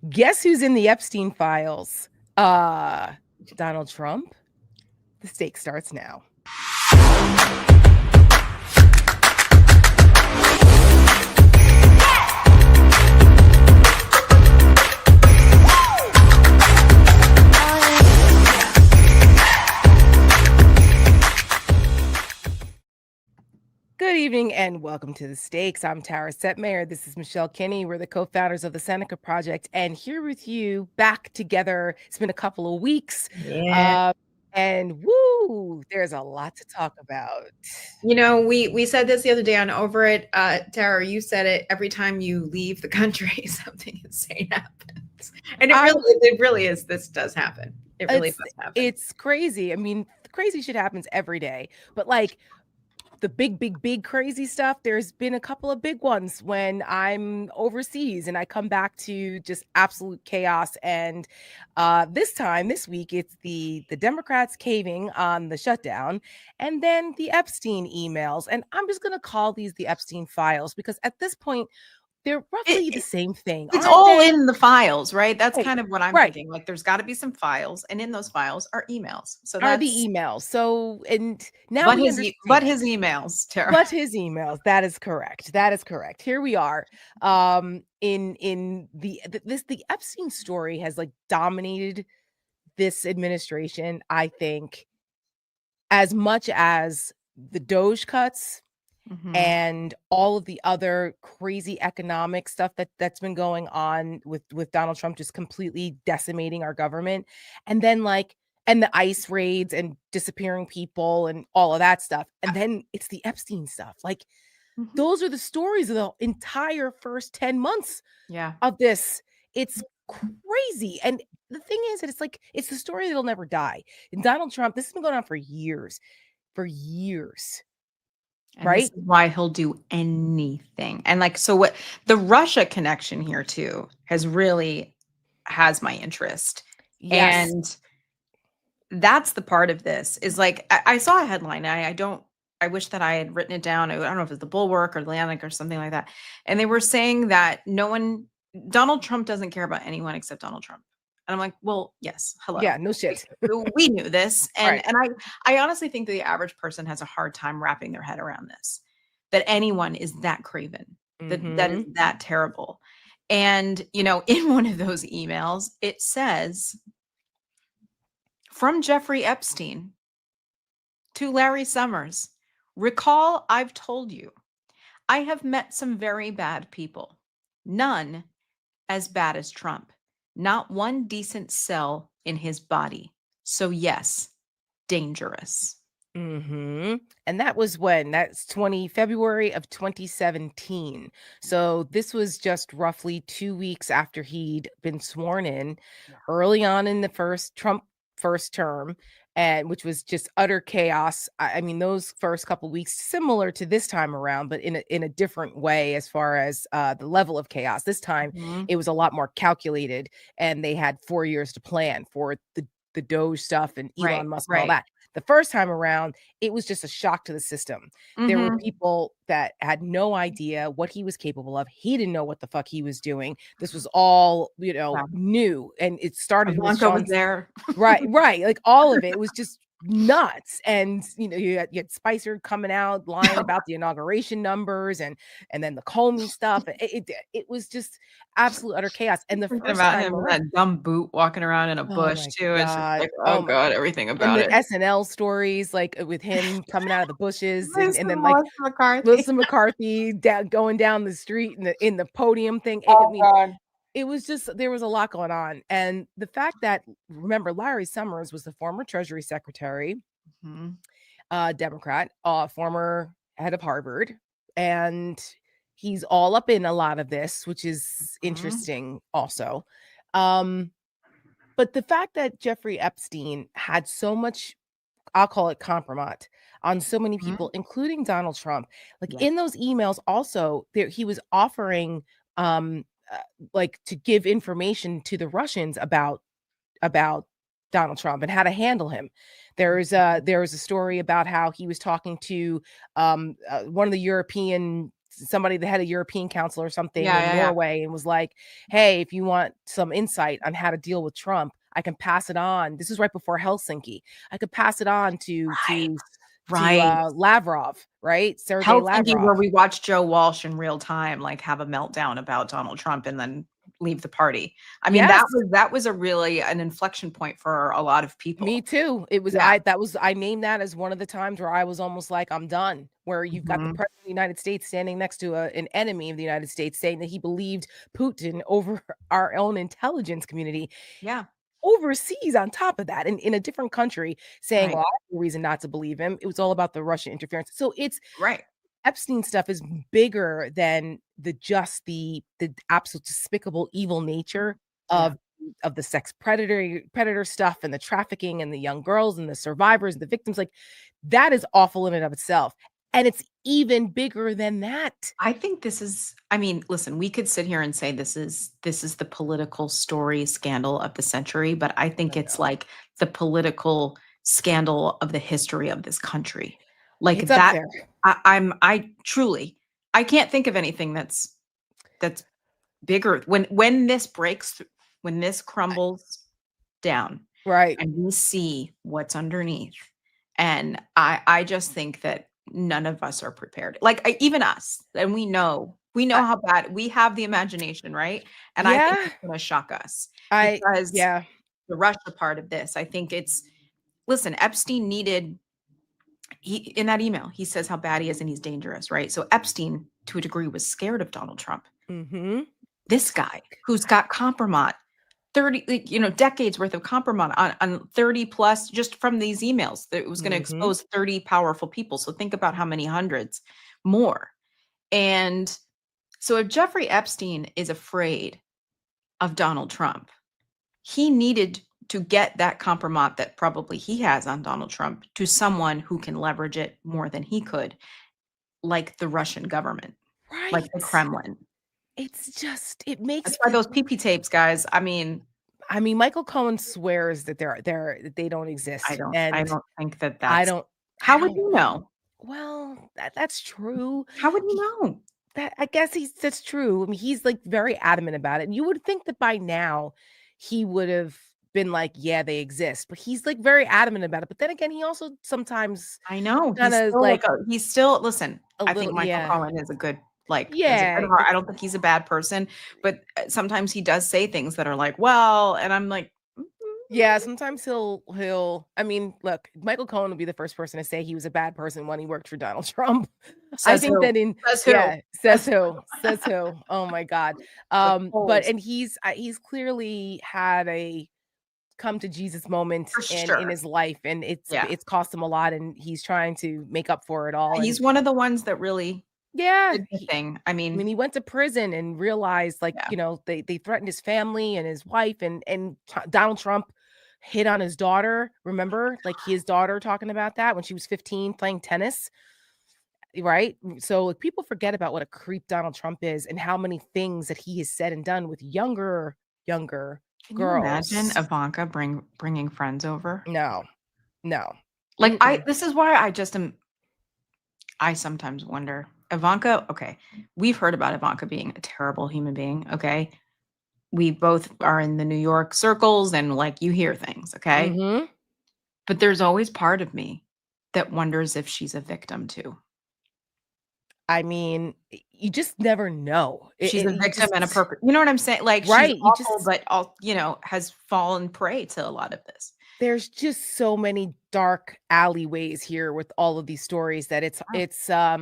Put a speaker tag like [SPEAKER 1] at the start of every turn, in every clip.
[SPEAKER 1] Guess who's in the Epstein files? Donald Trump. The stake starts now. Good evening and welcome to The Stakes. I'm Tara Setmayer. This is Michelle Kinney. We're the co-founders of the Seneca Project and here with you back together. It's been a couple of weeks.
[SPEAKER 2] Yeah.
[SPEAKER 1] And woo, there's a lot to talk about.
[SPEAKER 2] You know, we said this the other day on Over It. Tara, you said it, every time you leave the country, something insane happens. And it really is. This does happen. It really does happen.
[SPEAKER 1] It's crazy. I mean, crazy shit happens every day. But like the big crazy stuff, there's been a couple of big ones when I'm overseas and I come back to just absolute chaos. And this week, it's the Democrats caving on the shutdown and then the Epstein emails. And I'm just going to call these the Epstein files because at this point, they're roughly the same thing.
[SPEAKER 2] It's all in the files, right? That's kind of what I'm
[SPEAKER 1] right.
[SPEAKER 2] thinking. Like, there's got to be some files, and in those files are emails. So
[SPEAKER 1] are the emails. So, and now
[SPEAKER 2] but his emails, Tara.
[SPEAKER 1] But his emails. That is correct. That is correct. Here we are. In the Epstein story has like dominated this administration, I think, as much as the Doge cuts. Mm-hmm. And all of the other crazy economic stuff that's been going on with Donald Trump just completely decimating our government. And then and the ICE raids and disappearing people and all of that stuff. And then it's the Epstein stuff. Like mm-hmm. Those are the stories of the entire first 10 months of this. It's crazy. And the thing is that it's the story that'll never die. And Donald Trump, this has been going on for years.
[SPEAKER 2] And right? This is why he'll do anything. And so what the Russia connection here too has my interest. Yes. And that's the part of this is I saw a headline. I wish that I had written it down. I don't know if it's the Bulwark or Atlantic or something like that. And they were saying that Donald Trump doesn't care about anyone except Donald Trump. And I'm like, well, yes, hello.
[SPEAKER 1] Yeah, no shit.
[SPEAKER 2] We knew this. And
[SPEAKER 1] right.
[SPEAKER 2] and I honestly think that the average person has a hard time wrapping their head around this, that anyone is that craven,
[SPEAKER 1] mm-hmm.
[SPEAKER 2] that is that terrible. And, in one of those emails, it says, from Jeffrey Epstein to Larry Summers, recall I've told you, I have met some very bad people, none as bad as Trump. Not one decent cell in his body. So yes, dangerous.
[SPEAKER 1] Mm-hmm. And that was when? That's February of 2017. So this was just roughly 2 weeks after he'd been sworn in, early on in the Trump first term, and which was just utter chaos. I mean, those first couple of weeks similar to this time around, but in a different way as far as the level of chaos. This time it was a lot more calculated, and they had 4 years to plan for the Doge stuff and Elon Musk and all that. The first time around, it was just a shock to the system. Mm-hmm. There were people that had no idea what he was capable of. He didn't know what the fuck he was doing. This was all, new. And it started with
[SPEAKER 2] Sean's there.
[SPEAKER 1] right. Like all of it was just nuts. And you had Spicer coming out lying about the inauguration numbers and then the Comey stuff. It was just absolute utter chaos. And the first
[SPEAKER 2] about him around, that dumb boot walking around in a bush too. It's just God, everything about
[SPEAKER 1] it. And the SNL stories with him coming out of the bushes and then
[SPEAKER 2] Melissa
[SPEAKER 1] McCarthy going down the street in the podium thing.
[SPEAKER 2] God.
[SPEAKER 1] It was just, there was a lot going on. And the fact that, remember, Larry Summers was the former Treasury Secretary, Democrat, former head of Harvard. And he's all up in a lot of this, which is interesting also. But the fact that Jeffrey Epstein had so much, I'll call it compromise, on so many people, including Donald Trump, in those emails also, he was offering to give information to the Russians about Donald Trump and how to handle him. There was a story about how he was talking to one of the European somebody that had a European council or something in
[SPEAKER 2] Yeah.
[SPEAKER 1] Norway and was like, hey, if you want some insight on how to deal with Trump, I can pass it on. This is right before Helsinki. I could pass it on
[SPEAKER 2] Right.
[SPEAKER 1] Lavrov, right? Sergei
[SPEAKER 2] Helsinki,
[SPEAKER 1] Lavrov.
[SPEAKER 2] where we watched Joe Walsh in real time, like, have a meltdown about Donald Trump and then leave the party. I mean,
[SPEAKER 1] Yes.
[SPEAKER 2] that was a really an inflection point for a lot of
[SPEAKER 1] Me
[SPEAKER 2] people.
[SPEAKER 1] too. It was
[SPEAKER 2] Yeah.
[SPEAKER 1] I named that as one of the times where I was almost like, I'm done. Where you've got the
[SPEAKER 2] Mhm.
[SPEAKER 1] president of the United States standing next to an enemy of the United States saying that he believed Putin over our own intelligence community
[SPEAKER 2] Yeah.
[SPEAKER 1] overseas on top of that in a different country saying,
[SPEAKER 2] Right.
[SPEAKER 1] well, I have no reason not to believe him. It was all about the Russian interference. So it's
[SPEAKER 2] Right.
[SPEAKER 1] Epstein stuff is bigger than the absolute despicable evil nature
[SPEAKER 2] Yeah.
[SPEAKER 1] of the sex predator stuff and the trafficking and the young girls and the survivors, the victims. Like that is awful in and of itself. And it's even bigger than that.
[SPEAKER 2] I think this is I mean, listen, we could sit here and say this is the political story scandal of the century, but I think
[SPEAKER 1] I
[SPEAKER 2] it's
[SPEAKER 1] know.
[SPEAKER 2] like the political scandal of the history of this country. Like
[SPEAKER 1] It's up
[SPEAKER 2] that
[SPEAKER 1] there.
[SPEAKER 2] I truly I can't think of anything that's bigger when this breaks when this crumbles down
[SPEAKER 1] Right.
[SPEAKER 2] and we see what's underneath. And I just think that none of us are prepared. Like even us, and we know
[SPEAKER 1] I,
[SPEAKER 2] how bad we have the imagination, right? And I think
[SPEAKER 1] yeah.
[SPEAKER 2] it's going to shock us
[SPEAKER 1] I
[SPEAKER 2] because
[SPEAKER 1] yeah.
[SPEAKER 2] the Russia part of this, I think it's listen, Epstein needed in that email, he says how bad he is and he's dangerous, right? So Epstein, to a degree, was scared of Donald Trump.
[SPEAKER 1] Mhm.
[SPEAKER 2] This guy who's got compromise 30 like, decades worth of compromise on 30 plus just from these emails that it was going to
[SPEAKER 1] Mhm.
[SPEAKER 2] expose 30 powerful people. So think about how many hundreds more. And so if Jeffrey Epstein is afraid of Donald Trump, he needed to get that compromise that probably he has on Donald Trump to someone who can leverage it more than he could, like the Russian government, like the
[SPEAKER 1] Right.
[SPEAKER 2] Kremlin.
[SPEAKER 1] It's just it
[SPEAKER 2] That's
[SPEAKER 1] makes
[SPEAKER 2] why those PP tapes, guys.
[SPEAKER 1] I mean, Michael Cohen swears that that they don't exist,
[SPEAKER 2] I
[SPEAKER 1] and
[SPEAKER 2] don't think that
[SPEAKER 1] I
[SPEAKER 2] that's
[SPEAKER 1] don't I
[SPEAKER 2] how would
[SPEAKER 1] don't
[SPEAKER 2] you know?
[SPEAKER 1] well, that's true.
[SPEAKER 2] How would you
[SPEAKER 1] He
[SPEAKER 2] know?
[SPEAKER 1] that I guess that's true. I mean, he's, like, very adamant about it, and you would think that by now he would have been like, "Yeah, they exist," but he's, like, very adamant about it, but then again, he also sometimes
[SPEAKER 2] I know,
[SPEAKER 1] kinda, like,
[SPEAKER 2] he's still listen,
[SPEAKER 1] a
[SPEAKER 2] I think
[SPEAKER 1] little
[SPEAKER 2] Michael
[SPEAKER 1] yeah.
[SPEAKER 2] Cohen is a good is a good
[SPEAKER 1] Yeah,
[SPEAKER 2] heart. I don't think he's a bad person, but, sometimes he does say things that are like, "Well," and I'm like, "Mm,
[SPEAKER 1] yeah, sometimes he'll I mean, look, Michael Cohen would be the first person to say he was a bad person when he worked for Donald Trump. I
[SPEAKER 2] says
[SPEAKER 1] think
[SPEAKER 2] who?
[SPEAKER 1] that in
[SPEAKER 2] Says who?
[SPEAKER 1] yeah,
[SPEAKER 2] Says
[SPEAKER 1] says who. Oh my god.
[SPEAKER 2] the
[SPEAKER 1] But
[SPEAKER 2] polls."
[SPEAKER 1] and he's clearly had a come to Jesus moment
[SPEAKER 2] For
[SPEAKER 1] in
[SPEAKER 2] sure.
[SPEAKER 1] his life, and
[SPEAKER 2] Yeah.
[SPEAKER 1] it's cost him a lot, and he's trying to make up for it all, and
[SPEAKER 2] He's one of the ones that really
[SPEAKER 1] yeah,
[SPEAKER 2] did the thing.
[SPEAKER 1] I mean, he went to prison and realized, like,
[SPEAKER 2] Yeah.
[SPEAKER 1] they threatened his family and his wife, and Donald Trump hit on his daughter. Remember, like his daughter talking about that when she was 15 playing tennis, right? So like, people forget about what a creep Donald Trump is and how many things that he has said and done with younger
[SPEAKER 2] Can you imagine
[SPEAKER 1] girls.
[SPEAKER 2] Ivanka bringing friends over?
[SPEAKER 1] No, no.
[SPEAKER 2] Like,
[SPEAKER 1] Mm-mm.
[SPEAKER 2] this is why I sometimes wonder, Ivanka, okay, we've heard about Ivanka being a terrible human being, okay? We both are in the New York circles and, like, you hear things, okay?
[SPEAKER 1] Mhm.
[SPEAKER 2] But there's always part of me that wonders if she's a victim too.
[SPEAKER 1] I mean, you just never know.
[SPEAKER 2] She's a
[SPEAKER 1] You
[SPEAKER 2] victim and a
[SPEAKER 1] just
[SPEAKER 2] you know what I'm saying? Like, she's
[SPEAKER 1] right. You
[SPEAKER 2] awful,
[SPEAKER 1] just
[SPEAKER 2] but all has fallen prey to a lot of this.
[SPEAKER 1] there's just so many dark alleyways here with all of these stories that
[SPEAKER 2] Yeah.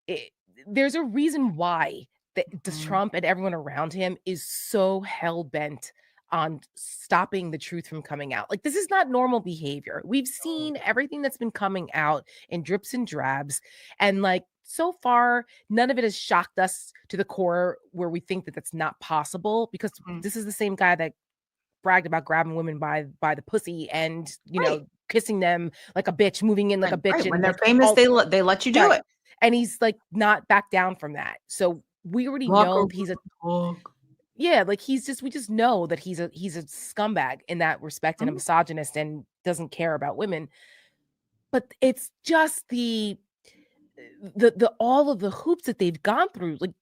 [SPEAKER 1] it, there's a reason why the
[SPEAKER 2] Mhm.
[SPEAKER 1] Trump and everyone around him is so hell bent on stopping the truth from coming out. Like this is not normal behavior. We've
[SPEAKER 2] No.
[SPEAKER 1] seen everything that's been coming out in drips and drabs, and like so far, none of it has shocked us to the core where we think that that's not possible because
[SPEAKER 2] Mhm.
[SPEAKER 1] this is the same guy that bragged about grabbing women by the pussy and,
[SPEAKER 2] Right.
[SPEAKER 1] kissing them like a bitch, moving in like a bitch,
[SPEAKER 2] When
[SPEAKER 1] and
[SPEAKER 2] they're
[SPEAKER 1] like
[SPEAKER 2] famous,
[SPEAKER 1] all
[SPEAKER 2] they let you do
[SPEAKER 1] right.
[SPEAKER 2] it.
[SPEAKER 1] And he's like not back down from that. So we already
[SPEAKER 2] Walk
[SPEAKER 1] know
[SPEAKER 2] around
[SPEAKER 1] that he's a
[SPEAKER 2] the talk.
[SPEAKER 1] yeah, like we just know that he's a scumbag in that respect and a
[SPEAKER 2] Mhm.
[SPEAKER 1] misogynist and doesn't care about women. But it's just the all of the hoops that they've gone through, like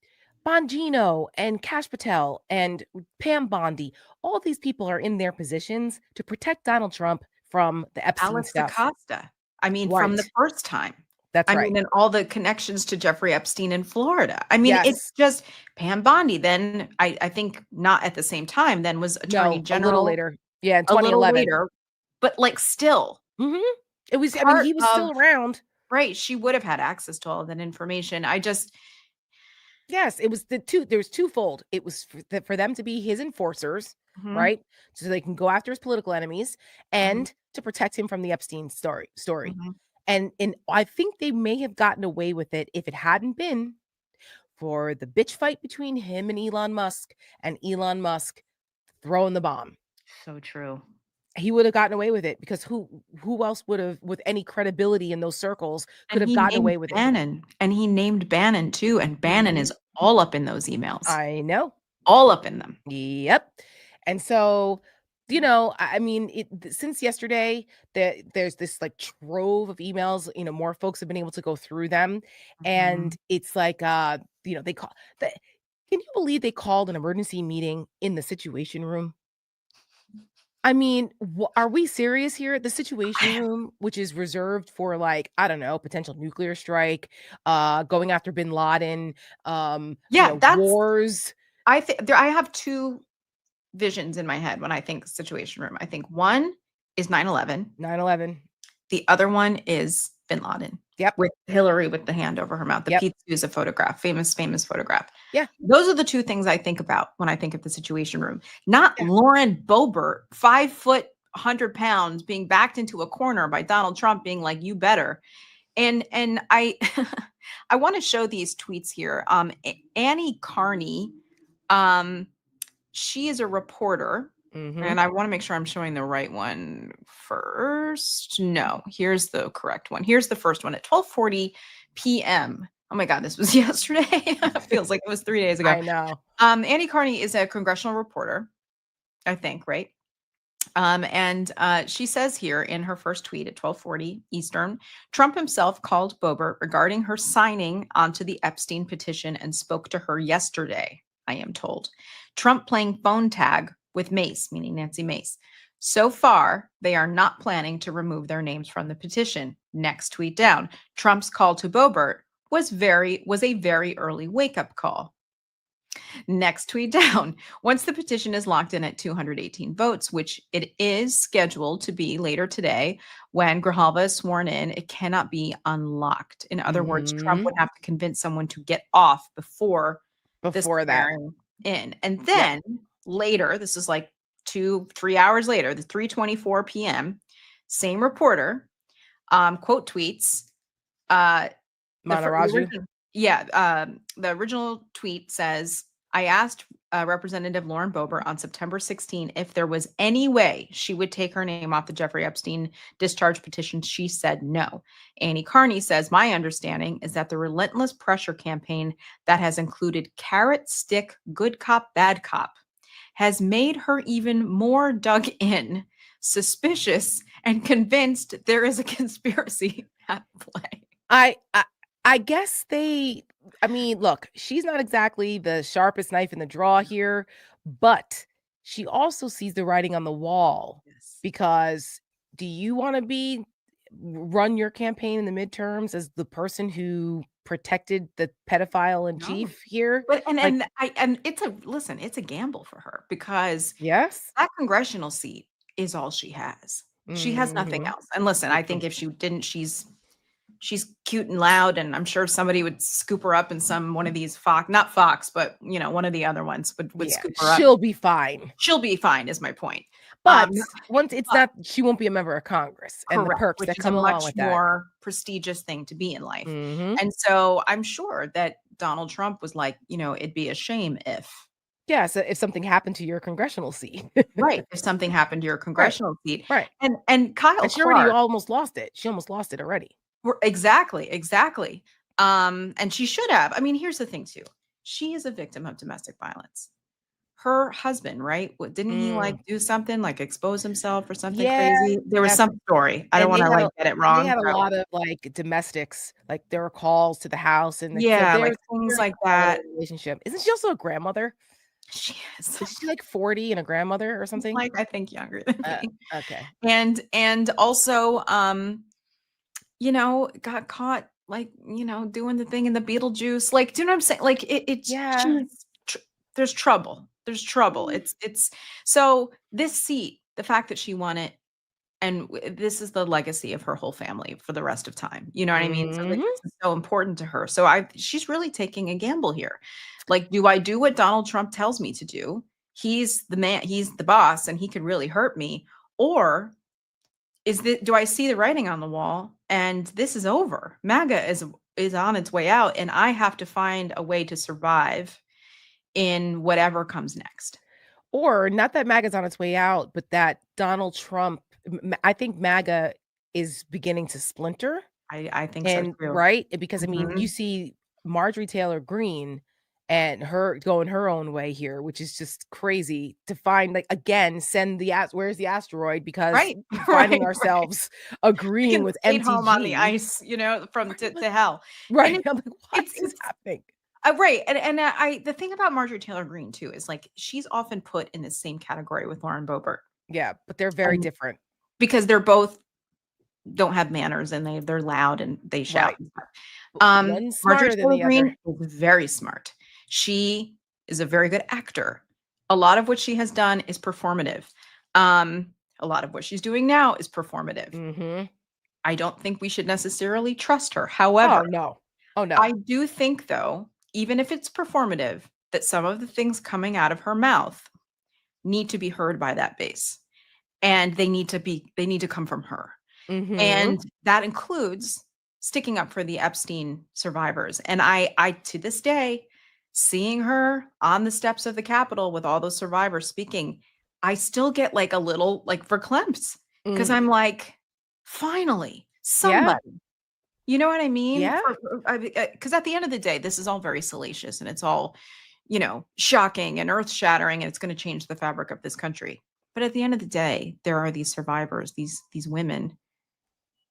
[SPEAKER 1] Bongino and Kash Patel and Pam Bondi, all these people are in their positions to protect Donald Trump from the Epstein
[SPEAKER 2] Alex
[SPEAKER 1] stuff.
[SPEAKER 2] Acosta. I mean, from the
[SPEAKER 1] Right.
[SPEAKER 2] first time.
[SPEAKER 1] That's
[SPEAKER 2] I
[SPEAKER 1] right.
[SPEAKER 2] mean, and all the connections to Jeffrey Epstein in Florida. I mean, it's
[SPEAKER 1] Yes.
[SPEAKER 2] just Pam Bondi. Then I think not at the same time, then was Attorney
[SPEAKER 1] No, a little
[SPEAKER 2] General
[SPEAKER 1] later. Yeah, in
[SPEAKER 2] a little
[SPEAKER 1] 2011.
[SPEAKER 2] later, but like still
[SPEAKER 1] Mhm. It was, I mean,
[SPEAKER 2] part
[SPEAKER 1] he was
[SPEAKER 2] of
[SPEAKER 1] still around.
[SPEAKER 2] right. She would have had access to all of that information. I just,
[SPEAKER 1] Yes, it was there was twofold. It was for them to be his enforcers,
[SPEAKER 2] mhm,
[SPEAKER 1] right? So they can go after his political enemies
[SPEAKER 2] mhm,
[SPEAKER 1] and to protect him from the Epstein story.
[SPEAKER 2] mhm.
[SPEAKER 1] And I think they may have gotten away with it if it hadn't been for the bitch fight between him and Elon Musk throwing the bomb.
[SPEAKER 2] So true.
[SPEAKER 1] He would have gotten away with it because who else would have, with any credibility in those circles, could
[SPEAKER 2] And
[SPEAKER 1] have
[SPEAKER 2] he
[SPEAKER 1] gotten
[SPEAKER 2] named
[SPEAKER 1] away with it?
[SPEAKER 2] Bannon, and he named Bannon too, and Bannon
[SPEAKER 1] Mhm.
[SPEAKER 2] is all up in those emails,
[SPEAKER 1] I know.
[SPEAKER 2] all up in them.
[SPEAKER 1] Yep. And so, I mean, since yesterday, there's this like trove of emails. More folks have been able to go through them, and
[SPEAKER 2] Mhm.
[SPEAKER 1] it's like, they call. The, can you believe they called an emergency meeting in the Situation Room? I mean, are we serious here? The Situation Room, which is reserved for, like, I don't know, potential nuclear strike, going after Bin Laden,
[SPEAKER 2] Yeah, that's
[SPEAKER 1] wars.
[SPEAKER 2] I think I have 2 visions in my head when I think Situation Room. I think one is 9/11.
[SPEAKER 1] 9/11.
[SPEAKER 2] The other one is Bin Laden
[SPEAKER 1] Yep.
[SPEAKER 2] with Hillary with the hand over her mouth. The
[SPEAKER 1] Yep.
[SPEAKER 2] Pete Souza photograph, famous photograph.
[SPEAKER 1] Yeah.
[SPEAKER 2] Those are the 2 things I think about when I think of the Situation Room. Not
[SPEAKER 1] Yeah.
[SPEAKER 2] Lauren Boebert, 5 foot, 100 pounds, being backed into a corner by Donald Trump being like, "You better." And I I wanna show these tweets here. Annie Carney, um, she is a reporter,
[SPEAKER 1] Mhm.
[SPEAKER 2] and I wanna make sure I'm showing the right one first. No, here's the correct one. Here's the first one at 12:40 PM. Oh my god, this was yesterday. It feels like it was 3 days ago.
[SPEAKER 1] I know.
[SPEAKER 2] Annie Carney is a congressional reporter, I think, right? And she says here in her first tweet at 12:40 Eastern, Trump himself called Boebert regarding her signing onto the Epstein petition and spoke to her yesterday, I am told. Trump playing phone tag with Mace, meaning Nancy Mace. So far, they are not planning to remove their names from the petition. Next tweet down. Trump's call to Boebert was a very early wake-up call. Next tweet down. Once the petition is locked in at 218 votes, which it is scheduled to be later today, when Grijalva is sworn in, it cannot be unlocked. In other words, Trump would
[SPEAKER 1] Mhm.
[SPEAKER 2] have to convince someone to get off before the
[SPEAKER 1] Before that.
[SPEAKER 2] swearing in. And
[SPEAKER 1] Yep.
[SPEAKER 2] then later, this is like 3 hours later, the 3:24 p.m., same reporter, quote tweets, uh, the
[SPEAKER 1] Monteraju.
[SPEAKER 2] original yeah, the original tweet says, "I asked, Representative Lauren Boebert on September 16 if there was any way she would take her name off the Jeffrey Epstein discharge petition. She said no." Annie Carney says, "My understanding is that the relentless pressure campaign that has included carrot, stick, good cop, bad cop has made her even more dug in, suspicious, and convinced there is a conspiracy at play."
[SPEAKER 1] I I I guess I mean, look, she's not exactly the sharpest knife in the draw here, but she also sees the writing on the wall,
[SPEAKER 2] Yes.
[SPEAKER 1] because do you wanna run your campaign in the midterms as the person who protected the pedophile in
[SPEAKER 2] No.
[SPEAKER 1] chief here?
[SPEAKER 2] But
[SPEAKER 1] Like,
[SPEAKER 2] and it's a listen, it's a gamble for her because
[SPEAKER 1] yes?
[SPEAKER 2] that congressional seat is all she has. She has nothing
[SPEAKER 1] Mhm.
[SPEAKER 2] else. And listen, I think if she didn't, she's cute and loud, and I'm sure somebody would scoop her up in some one of these Fox, not Fox, but one of the other ones would
[SPEAKER 1] Yeah,
[SPEAKER 2] scoop her up.
[SPEAKER 1] she'll be fine.
[SPEAKER 2] She'll be fine, is my point. Um,
[SPEAKER 1] But once it's
[SPEAKER 2] but
[SPEAKER 1] not, she won't be a member of Congress and the
[SPEAKER 2] correct,
[SPEAKER 1] perks
[SPEAKER 2] which
[SPEAKER 1] that
[SPEAKER 2] is a
[SPEAKER 1] come along
[SPEAKER 2] much
[SPEAKER 1] with that.
[SPEAKER 2] more prestigious thing to be in life.
[SPEAKER 1] Mhm.
[SPEAKER 2] And so I'm sure that Donald Trump was like, it'd be a shame if
[SPEAKER 1] Yeah, so if something happened to your congressional seat.
[SPEAKER 2] right, if something happened to your
[SPEAKER 1] Right,
[SPEAKER 2] congressional seat.
[SPEAKER 1] right.
[SPEAKER 2] And Kyle
[SPEAKER 1] And she already
[SPEAKER 2] Clark
[SPEAKER 1] almost lost it. She almost lost it already.
[SPEAKER 2] exactly, exactly. And she should have. I mean, here's the thing too. She is a victim of domestic violence. her husband, right? Didn't he like
[SPEAKER 1] Mm.
[SPEAKER 2] do something, like expose himself or something
[SPEAKER 1] Yeah,
[SPEAKER 2] crazy? There was
[SPEAKER 1] yes,
[SPEAKER 2] some story. I don't
[SPEAKER 1] and
[SPEAKER 2] want to like get it
[SPEAKER 1] they
[SPEAKER 2] wrong.
[SPEAKER 1] had a
[SPEAKER 2] So
[SPEAKER 1] lot of, like, domestics, like, there were calls to the house, and it's so
[SPEAKER 2] yeah, like
[SPEAKER 1] there's a
[SPEAKER 2] things
[SPEAKER 1] very
[SPEAKER 2] like
[SPEAKER 1] solid
[SPEAKER 2] that.
[SPEAKER 1] relationship. Isn't she also a grandmother?
[SPEAKER 2] She is.
[SPEAKER 1] Isn't she, like, 40 and a grandmother or
[SPEAKER 2] She's
[SPEAKER 1] something?
[SPEAKER 2] like, I think younger than me.
[SPEAKER 1] Okay.
[SPEAKER 2] And also, got caught like, doing the thing in the Beetlejuice. Like, do you know what I'm saying? Like it's
[SPEAKER 1] Yeah.
[SPEAKER 2] she's there's trouble. There's trouble.
[SPEAKER 1] Mm.
[SPEAKER 2] It's so this seat, the fact that she won it, and this is the legacy of her whole family for the rest of time. You know what I mean? So like,
[SPEAKER 1] Mhm.
[SPEAKER 2] this is so important to her. So she's really taking a gamble here. Like, do I do what Donald Trump tells me to do? He's the man, he's the boss, and he could really hurt me. Or do I see the writing on the wall and this is over? MAGA is on its way out, and I have to find a way to survive in whatever comes next.
[SPEAKER 1] Or not that MAGA's on its way out, but that Donald Trump I think MAGA is beginning to splinter.
[SPEAKER 2] I think so
[SPEAKER 1] And
[SPEAKER 2] too.
[SPEAKER 1] right? Because, I mean, you
[SPEAKER 2] Mhm.
[SPEAKER 1] see Marjorie Taylor Greene and her going her own way here, which is just crazy to find, like, again, send the where's the asteroid? Because
[SPEAKER 2] Right,
[SPEAKER 1] finding
[SPEAKER 2] right, right.
[SPEAKER 1] ourselves agreeing
[SPEAKER 2] Taking
[SPEAKER 1] with
[SPEAKER 2] Fate home on the
[SPEAKER 1] MTG.
[SPEAKER 2] ice, from
[SPEAKER 1] Right, I'm like
[SPEAKER 2] to hell. And
[SPEAKER 1] right, I'm like, "What is
[SPEAKER 2] it's
[SPEAKER 1] happening?"
[SPEAKER 2] right, and I the thing about Marjorie Taylor Greene too is, like, she's often put in the same category with Lauren Boebert,
[SPEAKER 1] Yeah, but they're very
[SPEAKER 2] and
[SPEAKER 1] different.
[SPEAKER 2] because they're both don't have manners and they're loud and they shout
[SPEAKER 1] Right.
[SPEAKER 2] and stuff.
[SPEAKER 1] One's
[SPEAKER 2] Marjorie
[SPEAKER 1] smarter than
[SPEAKER 2] Taylor
[SPEAKER 1] the other.
[SPEAKER 2] Greene is very smart. She is a very good actor. A lot of what she has done is performative. A lot of what she's doing now is performative.
[SPEAKER 1] Mhm.
[SPEAKER 2] I don't think we should necessarily trust her.
[SPEAKER 1] Oh,
[SPEAKER 2] However,
[SPEAKER 1] no. Oh,
[SPEAKER 2] I
[SPEAKER 1] no.
[SPEAKER 2] do think, though, even if it's performative, that some of the things coming out of her mouth need to be heard by that base, and they need to come from her.
[SPEAKER 1] Mhm.
[SPEAKER 2] And that includes sticking up for the Epstein survivors. And I to this day, seeing her on the steps of the Capitol with all those survivors speaking, I still get like a little like verklempt because
[SPEAKER 1] Mm.
[SPEAKER 2] I'm like, finally,
[SPEAKER 1] Yeah.
[SPEAKER 2] somebody. You know what I mean?
[SPEAKER 1] Yeah.
[SPEAKER 2] Because at the end of the day, this is all very salacious and it's all, shocking and earth shattering, and it's going to change the fabric of this country. But at the end of the day, there are these survivors, these women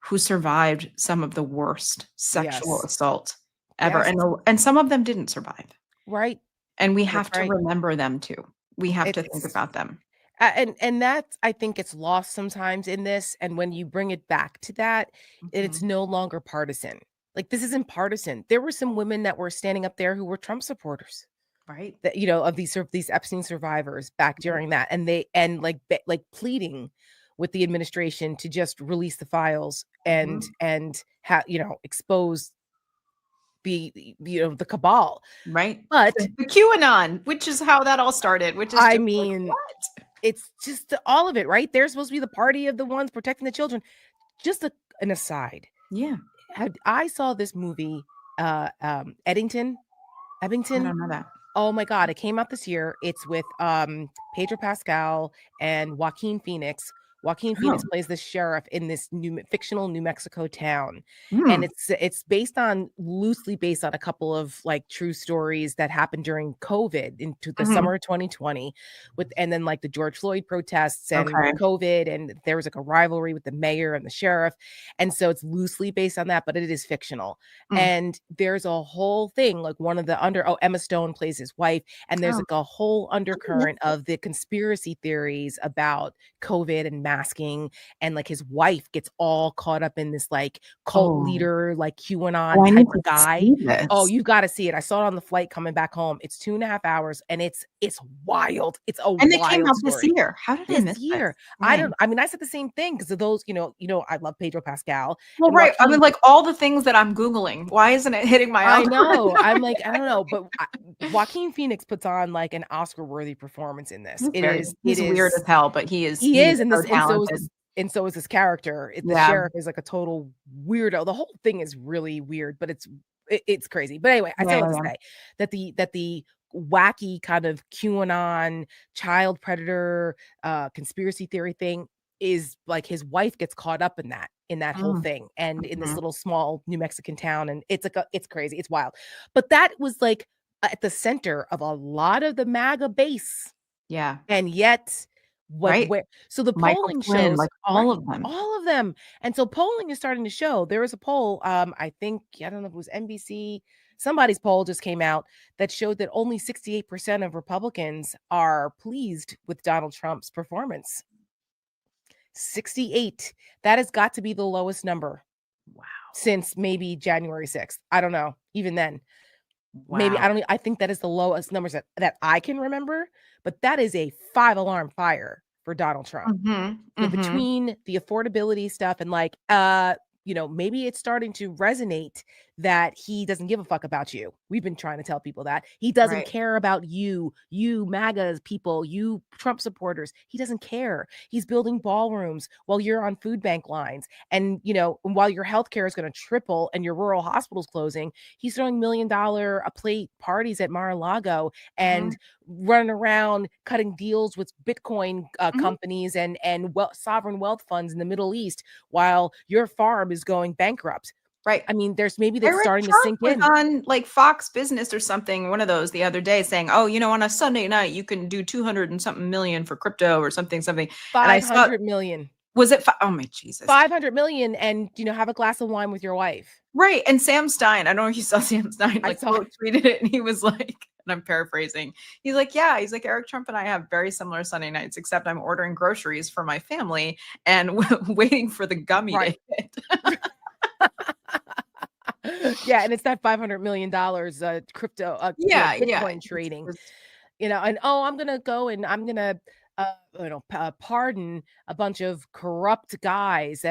[SPEAKER 2] who survived some of the worst sexual
[SPEAKER 1] Yes.
[SPEAKER 2] assault ever,
[SPEAKER 1] Yes.
[SPEAKER 2] and some of them didn't survive,
[SPEAKER 1] Right.
[SPEAKER 2] and we
[SPEAKER 1] That's
[SPEAKER 2] have to
[SPEAKER 1] right.
[SPEAKER 2] remember them too. We have to think
[SPEAKER 1] It's
[SPEAKER 2] about them.
[SPEAKER 1] and that I think it's lost sometimes in this, and when you bring it back to that, it's
[SPEAKER 2] Mhm.
[SPEAKER 1] no longer partisan. Like, this isn't partisan. There were some women that were standing up there who were Trump supporters,
[SPEAKER 2] Right?
[SPEAKER 1] that, of these Epstein survivors back
[SPEAKER 2] Right.
[SPEAKER 1] during that, and they and, like, pleading with the administration to just release the files and
[SPEAKER 2] Mhm.
[SPEAKER 1] expose the cabal.
[SPEAKER 2] Right?
[SPEAKER 1] But,
[SPEAKER 2] The QAnon, which is how that all started, which is
[SPEAKER 1] I
[SPEAKER 2] just like,
[SPEAKER 1] mean,
[SPEAKER 2] "What?"
[SPEAKER 1] it's just all of it, right? They're supposed to be the party of the ones protecting the children. Just an aside,
[SPEAKER 2] Yeah,
[SPEAKER 1] I saw this movie, Eddington
[SPEAKER 2] I
[SPEAKER 1] Ebbington.
[SPEAKER 2] don't know that.
[SPEAKER 1] Oh my god, it came out this year. It's with, Pedro Pascal and Joaquin Phoenix. Joaquin Phoenix
[SPEAKER 2] Oh.
[SPEAKER 1] plays the sheriff in this fictional New Mexico town, and
[SPEAKER 2] Mm.
[SPEAKER 1] it's loosely based on a couple of, like, true stories that happened during COVID into the
[SPEAKER 2] Mhm.
[SPEAKER 1] summer of 2020 and then, like, the George Floyd protests and
[SPEAKER 2] Okay.
[SPEAKER 1] COVID, and there was, like, a rivalry with the mayor and the sheriff, and so it's loosely based on that, but it is fictional.
[SPEAKER 2] Mm.
[SPEAKER 1] And there's a whole thing, like, one of the Emma Stone plays his wife, and there's,
[SPEAKER 2] Oh,
[SPEAKER 1] like, a whole
[SPEAKER 2] I didn't know
[SPEAKER 1] undercurrent
[SPEAKER 2] that.
[SPEAKER 1] of the conspiracy theories about COVID and masking, and, like, his wife gets all caught up in this, like, cult
[SPEAKER 2] Oh.
[SPEAKER 1] leader, like,
[SPEAKER 2] Oh,
[SPEAKER 1] QAnon
[SPEAKER 2] I
[SPEAKER 1] type
[SPEAKER 2] need to
[SPEAKER 1] of guy.
[SPEAKER 2] see
[SPEAKER 1] Oh,
[SPEAKER 2] this.
[SPEAKER 1] you've gotta see it. I saw it on the flight coming back home. It's 2.5 hours, and it's wild. It's a
[SPEAKER 2] And it came
[SPEAKER 1] wild
[SPEAKER 2] out this
[SPEAKER 1] story.
[SPEAKER 2] year. How did I
[SPEAKER 1] This
[SPEAKER 2] miss this?
[SPEAKER 1] year.
[SPEAKER 2] Dang.
[SPEAKER 1] I mean, I said the same thing because of those, I love Pedro Pascal
[SPEAKER 2] Well,
[SPEAKER 1] and
[SPEAKER 2] right. I mean,
[SPEAKER 1] Joaquin.
[SPEAKER 2] like, all the things that I'm Googling, why isn't it hitting my
[SPEAKER 1] I
[SPEAKER 2] algorithm?
[SPEAKER 1] know. I'm like, I don't know, but Joaquin Phoenix puts on, like, an Oscar-worthy performance in this. It
[SPEAKER 2] He's weird
[SPEAKER 1] is
[SPEAKER 2] as hell, but
[SPEAKER 1] he
[SPEAKER 2] he is
[SPEAKER 1] is in
[SPEAKER 2] so
[SPEAKER 1] this,
[SPEAKER 2] talented.
[SPEAKER 1] and so is this character. The
[SPEAKER 2] Yeah.
[SPEAKER 1] sheriff is, like, a total weirdo. The whole thing is really weird, but it's crazy. But anyway, I say
[SPEAKER 2] Yeah,
[SPEAKER 1] all
[SPEAKER 2] yeah,
[SPEAKER 1] to
[SPEAKER 2] yeah.
[SPEAKER 1] say that the wacky kind of QAnon child predator, conspiracy theory thing is, like, his wife gets caught up in that whole
[SPEAKER 2] Mm,
[SPEAKER 1] thing, and in this
[SPEAKER 2] mhm.
[SPEAKER 1] little small New Mexican town, and it's crazy, it's wild. But that was, like, at the center of a lot of the MAGA base.
[SPEAKER 2] Yeah.
[SPEAKER 1] And yet, like,
[SPEAKER 2] Right.
[SPEAKER 1] where so the
[SPEAKER 2] Michael
[SPEAKER 1] polling
[SPEAKER 2] Flynn,
[SPEAKER 1] shows
[SPEAKER 2] like, all
[SPEAKER 1] right,
[SPEAKER 2] of them.
[SPEAKER 1] all of them, and so polling is starting to show. There was a poll, I think, I don't know if it was NBC, somebody's poll just came out that showed that only 68% of Republicans are pleased with Donald Trump's performance. 68. That has got to be the lowest number
[SPEAKER 2] Wow.
[SPEAKER 1] since maybe January 6th. I don't know, even then. Maybe
[SPEAKER 2] Wow.
[SPEAKER 1] I think that is the lowest numbers that I can remember, but that is a 5 alarm fire for Donald Trump.
[SPEAKER 2] Mhm.
[SPEAKER 1] You know,
[SPEAKER 2] Mhm.
[SPEAKER 1] between the affordability stuff and like, maybe it's starting to resonate that he doesn't give a fuck about you. We've been trying to tell people that. He doesn't
[SPEAKER 2] Right.
[SPEAKER 1] care about you MAGA people, you Trump supporters. He doesn't care. He's building ballrooms while you're on food bank lines. And, while your healthcare is going to triple and your rural hospitals closing, he's throwing $1 million a plate parties at Mar-a-Lago and
[SPEAKER 2] Mhm.
[SPEAKER 1] running around cutting deals with Bitcoin
[SPEAKER 2] Mhm.
[SPEAKER 1] companies and sovereign wealth funds in the Middle East while your farm is going bankrupt.
[SPEAKER 2] Right.
[SPEAKER 1] I mean, there's maybe that's
[SPEAKER 2] Eric
[SPEAKER 1] starting to
[SPEAKER 2] Trump
[SPEAKER 1] sink
[SPEAKER 2] was
[SPEAKER 1] in.
[SPEAKER 2] on, like, Fox Business or something, one of those the other day saying, "Oh, on a Sunday night, you can do 200 and something million for crypto or something, something." And I saw
[SPEAKER 1] 500 million.
[SPEAKER 2] was it fi oh my Jesus.
[SPEAKER 1] 500 million and, have a glass of wine with your wife.
[SPEAKER 2] Right, and Sam Stein, I don't know if you saw Sam Stein,
[SPEAKER 1] I
[SPEAKER 2] like,
[SPEAKER 1] saw
[SPEAKER 2] quote tweeted it, and he was like and I'm paraphrasing. He's like, "Yeah," he's like, "Eric Trump and I have very similar Sunday nights, except I'm ordering groceries for my family and waiting for the gummy to
[SPEAKER 1] right.
[SPEAKER 2] hit."
[SPEAKER 1] Yeah, and it's that $500 million crypto
[SPEAKER 2] Yeah, yeah,
[SPEAKER 1] Bitcoin
[SPEAKER 2] it's
[SPEAKER 1] trading.
[SPEAKER 2] just
[SPEAKER 1] And I'm gonna go and I'm gonna pardon a bunch of corrupt guys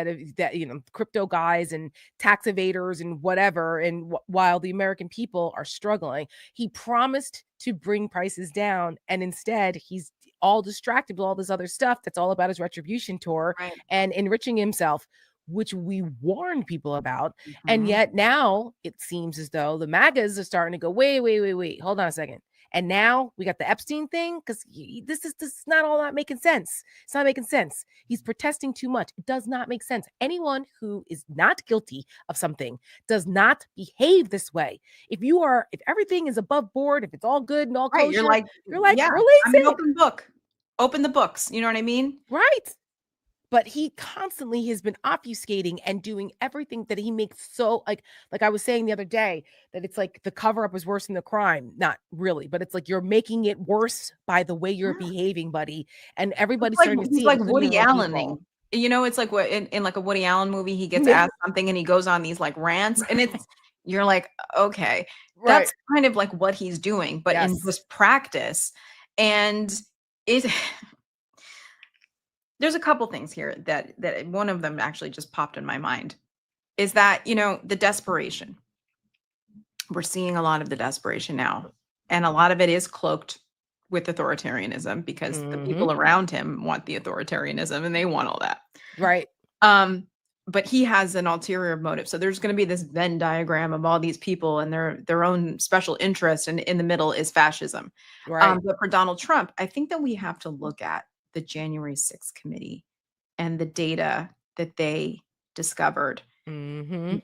[SPEAKER 1] crypto guys and tax evaders and whatever, and while the American people are struggling. He promised to bring prices down, and instead he's all distracted with all this other stuff that's all about his retribution tour
[SPEAKER 2] right.
[SPEAKER 1] and enriching himself, which we warned people about. And
[SPEAKER 2] Mhm.
[SPEAKER 1] yet now it seems as though the MAGAs are starting to go, wait, wait, wait, wait, hold on a second. And now we got the Epstein thing because this is not all that making sense. It's not making sense. He's protesting too much. It does not make sense. Anyone who is not guilty of something does not behave this way. If everything is above board, if it's all good and all
[SPEAKER 2] Right, you're
[SPEAKER 1] kosher,
[SPEAKER 2] like,
[SPEAKER 1] you're like,
[SPEAKER 2] "Yeah,
[SPEAKER 1] release
[SPEAKER 2] I'm an
[SPEAKER 1] it,
[SPEAKER 2] open book. Open the books," you know what I mean?
[SPEAKER 1] right? But he constantly has been obfuscating and doing everything that he makes so like I was saying the other day that it's like the cover up is worse than the crime. Not really, but it's like you're making it worse by the way you're
[SPEAKER 2] Yeah.
[SPEAKER 1] behaving, buddy. And everybody's starting to
[SPEAKER 2] He's
[SPEAKER 1] see it,
[SPEAKER 2] like
[SPEAKER 1] including
[SPEAKER 2] Woody
[SPEAKER 1] your own people.
[SPEAKER 2] Allening. It's like what in like a Woody Allen movie, he gets asked something and he goes on these like rants and
[SPEAKER 1] Right.
[SPEAKER 2] you're like, "Okay,
[SPEAKER 1] Right.
[SPEAKER 2] that's kind of like what he's doing, but in
[SPEAKER 1] Yes.
[SPEAKER 2] just practice." And it there's a couple things here that one of them actually just popped in my mind is that, the desperation. We're seeing a lot of the desperation now, and a lot of it is cloaked with authoritarianism because the
[SPEAKER 1] Mhm.
[SPEAKER 2] people around him want the authoritarianism and they want all that.
[SPEAKER 1] Right.
[SPEAKER 2] Um, but he has an ulterior motive. So there's going to be this Venn diagram of all these people and their own special interest, and in the middle is fascism.
[SPEAKER 1] Right.
[SPEAKER 2] But for Donald Trump, I think that we have to look at the January 6th committee and the data that they discovered
[SPEAKER 1] Mhm.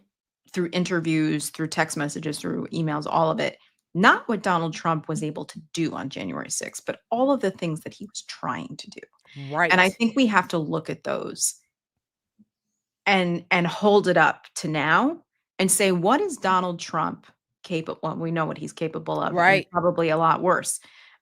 [SPEAKER 2] through interviews, through text messages, through emails, all of it. Not what Donald Trump was able to do on January 6th, but all of the things that he was trying to do. And I
[SPEAKER 1] Right.
[SPEAKER 2] think we have to look at those and hold it up to now and say, what is Donald Trump capable? Well, we know what he's capable of, and
[SPEAKER 1] Right.
[SPEAKER 2] probably a lot worse.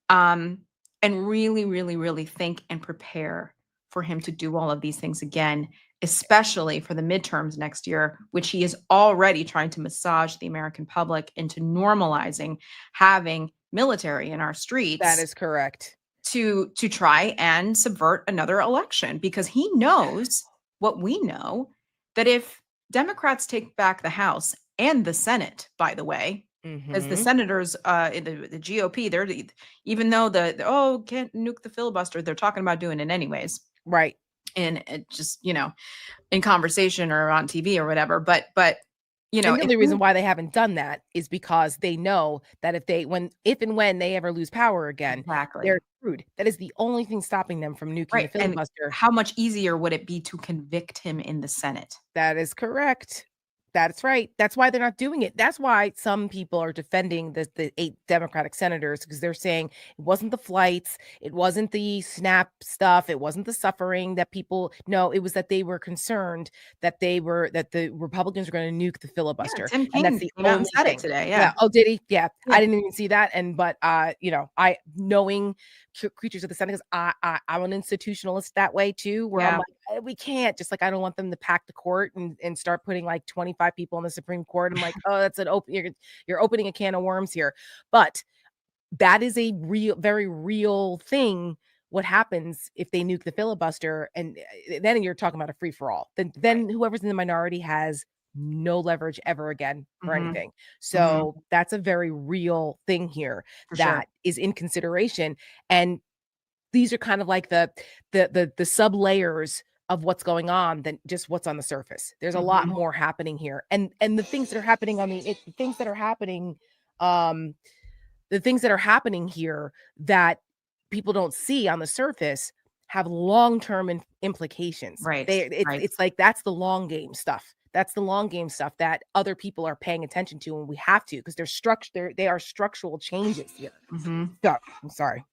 [SPEAKER 2] Um, and really, really, really think and prepare for him to do all of these things again, especially for the midterms next year, which he is already trying to massage the American public into normalizing having military in our
[SPEAKER 1] That
[SPEAKER 2] streets
[SPEAKER 1] is correct.
[SPEAKER 2] to try and subvert another election because he knows what we know, that if Democrats take back the House and the Senate, by the way, because the
[SPEAKER 1] Mhm.
[SPEAKER 2] senators in the GOP, even though oh, can't nuke the filibuster, they're talking about doing it anyways,
[SPEAKER 1] Right.
[SPEAKER 2] and it just in conversation or on TV or whatever. But
[SPEAKER 1] And the
[SPEAKER 2] if
[SPEAKER 1] only reason
[SPEAKER 2] you
[SPEAKER 1] why they haven't done that is because they know that if and when they ever lose power again, they're
[SPEAKER 2] exactly
[SPEAKER 1] screwed. That is the only thing stopping them from nuking the
[SPEAKER 2] right, and
[SPEAKER 1] filibuster.
[SPEAKER 2] how much easier would it be to convict him in the Senate?
[SPEAKER 1] That is correct. That's right. That's why they're not doing it. That's why some people are defending the 8 Democratic senators, because they're saying it wasn't the flights, it wasn't the SNAP stuff, it wasn't the suffering that people. No, it was that they were concerned that the Republicans were going to nuke the
[SPEAKER 2] Yeah,
[SPEAKER 1] filibuster,
[SPEAKER 2] Tim
[SPEAKER 1] and that's
[SPEAKER 2] Kaine
[SPEAKER 1] the
[SPEAKER 2] came out and
[SPEAKER 1] only
[SPEAKER 2] said it
[SPEAKER 1] thing.
[SPEAKER 2] today.
[SPEAKER 1] Yeah.
[SPEAKER 2] Yeah.
[SPEAKER 1] Oh, did he? Yeah.
[SPEAKER 2] Yeah.
[SPEAKER 1] I didn't even see that. But I knowing creatures of the Senate, 'cause I'm an institutionalist that way too, where I'm
[SPEAKER 2] Yeah.
[SPEAKER 1] like, we can't, just like I don't want them to pack the court and start putting like 25 people on the Supreme Court. I'm like, oh, that's an open, you're opening a can of worms here. But that is a real, very real thing. What happens if they nuke the filibuster? And then you're talking about a free for all.
[SPEAKER 2] Right.
[SPEAKER 1] Then whoever's in the minority has no leverage ever again for
[SPEAKER 2] Mhm.
[SPEAKER 1] anything.
[SPEAKER 2] Mhm.
[SPEAKER 1] So that's a very real thing here
[SPEAKER 2] For sure.
[SPEAKER 1] that is in consideration. And these are kind of like the sub layers of what's going on than just what's on the surface. There's a lot
[SPEAKER 2] Mhm.
[SPEAKER 1] more happening here. And the things that are happening the things that are happening, um the things that are happening here that people don't see on the surface have long-term implications.
[SPEAKER 2] Right. Right.
[SPEAKER 1] It's like that's the long game stuff. That's the long game stuff that other people are paying attention to, and we have to, because they are structural changes here.
[SPEAKER 2] Mhm.
[SPEAKER 1] So, I'm sorry.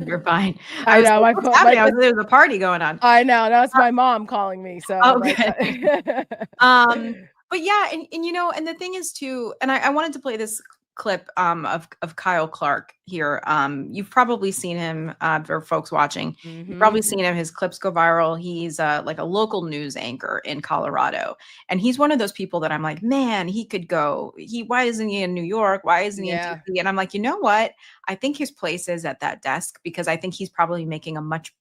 [SPEAKER 2] You're fine. I
[SPEAKER 1] I
[SPEAKER 2] was
[SPEAKER 1] know
[SPEAKER 2] like,
[SPEAKER 1] my
[SPEAKER 2] "What's
[SPEAKER 1] phone.
[SPEAKER 2] happening?" I was There was a party going on.
[SPEAKER 1] I know that's my mom calling me. So I'm
[SPEAKER 2] Oh,
[SPEAKER 1] like,
[SPEAKER 2] good. Um, but yeah, and the thing is too, and I wanted to play this clip of Kyle Clark here. You've probably seen him, for folks watching. You've
[SPEAKER 1] hmm
[SPEAKER 2] probably seen him. His clips go viral. He's like a local news anchor in Colorado, and he's one of those people that I'm like, man, he could go. Why isn't he in New York? Why isn't he in
[SPEAKER 1] yeah,
[SPEAKER 2] DC? And I'm like, you know what? I think his place is at that desk, because I think he's probably making a much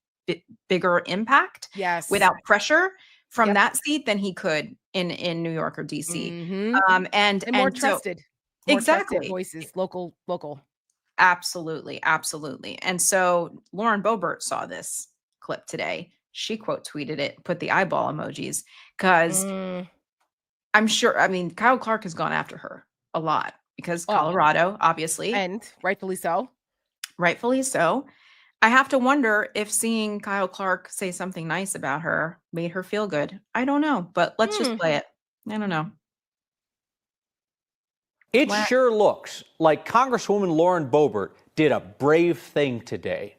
[SPEAKER 2] bigger impact
[SPEAKER 1] yes,
[SPEAKER 2] without pressure from
[SPEAKER 1] yep,
[SPEAKER 2] that seat than he could in New York or DC.
[SPEAKER 1] hmm and
[SPEAKER 2] And so
[SPEAKER 1] more trusted
[SPEAKER 2] exactly.
[SPEAKER 1] voices, local.
[SPEAKER 2] Absolutely, absolutely. And so Lauren Boebert saw this clip today. She quote tweeted it, put the eyeball emojis, because
[SPEAKER 1] Mm,
[SPEAKER 2] I'm sure, I mean, Kyle Clark has gone after her a lot because
[SPEAKER 1] oh,
[SPEAKER 2] Colorado, obviously,
[SPEAKER 1] and rightfully so.
[SPEAKER 2] rightfully so. I have to wonder if seeing Kyle Clark say something nice about her made her feel good. I don't know, but let's just
[SPEAKER 1] Hmm.
[SPEAKER 2] play it. I don't know.
[SPEAKER 3] It
[SPEAKER 2] What?
[SPEAKER 3] sure looks like Congresswoman Lauren Boebert did a brave thing today.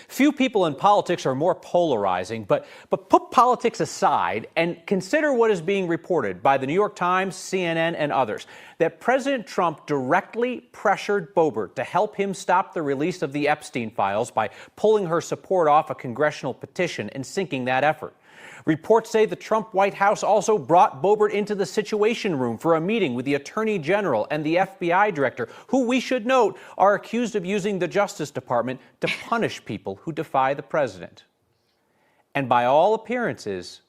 [SPEAKER 3] Few people in politics are more polarizing, but put politics aside and consider what is being reported by the New York Times, CNN, and others, that President Trump directly pressured Boebert to help him stop the release of the Epstein files by pulling her support off a congressional petition and sinking that effort. Reports say the Trump White House also brought Boebert into the Situation Room for a meeting with the Attorney General and the FBI Director, who, we should note, are accused of using the Justice Department to punish people who defy the president. And by all appearances,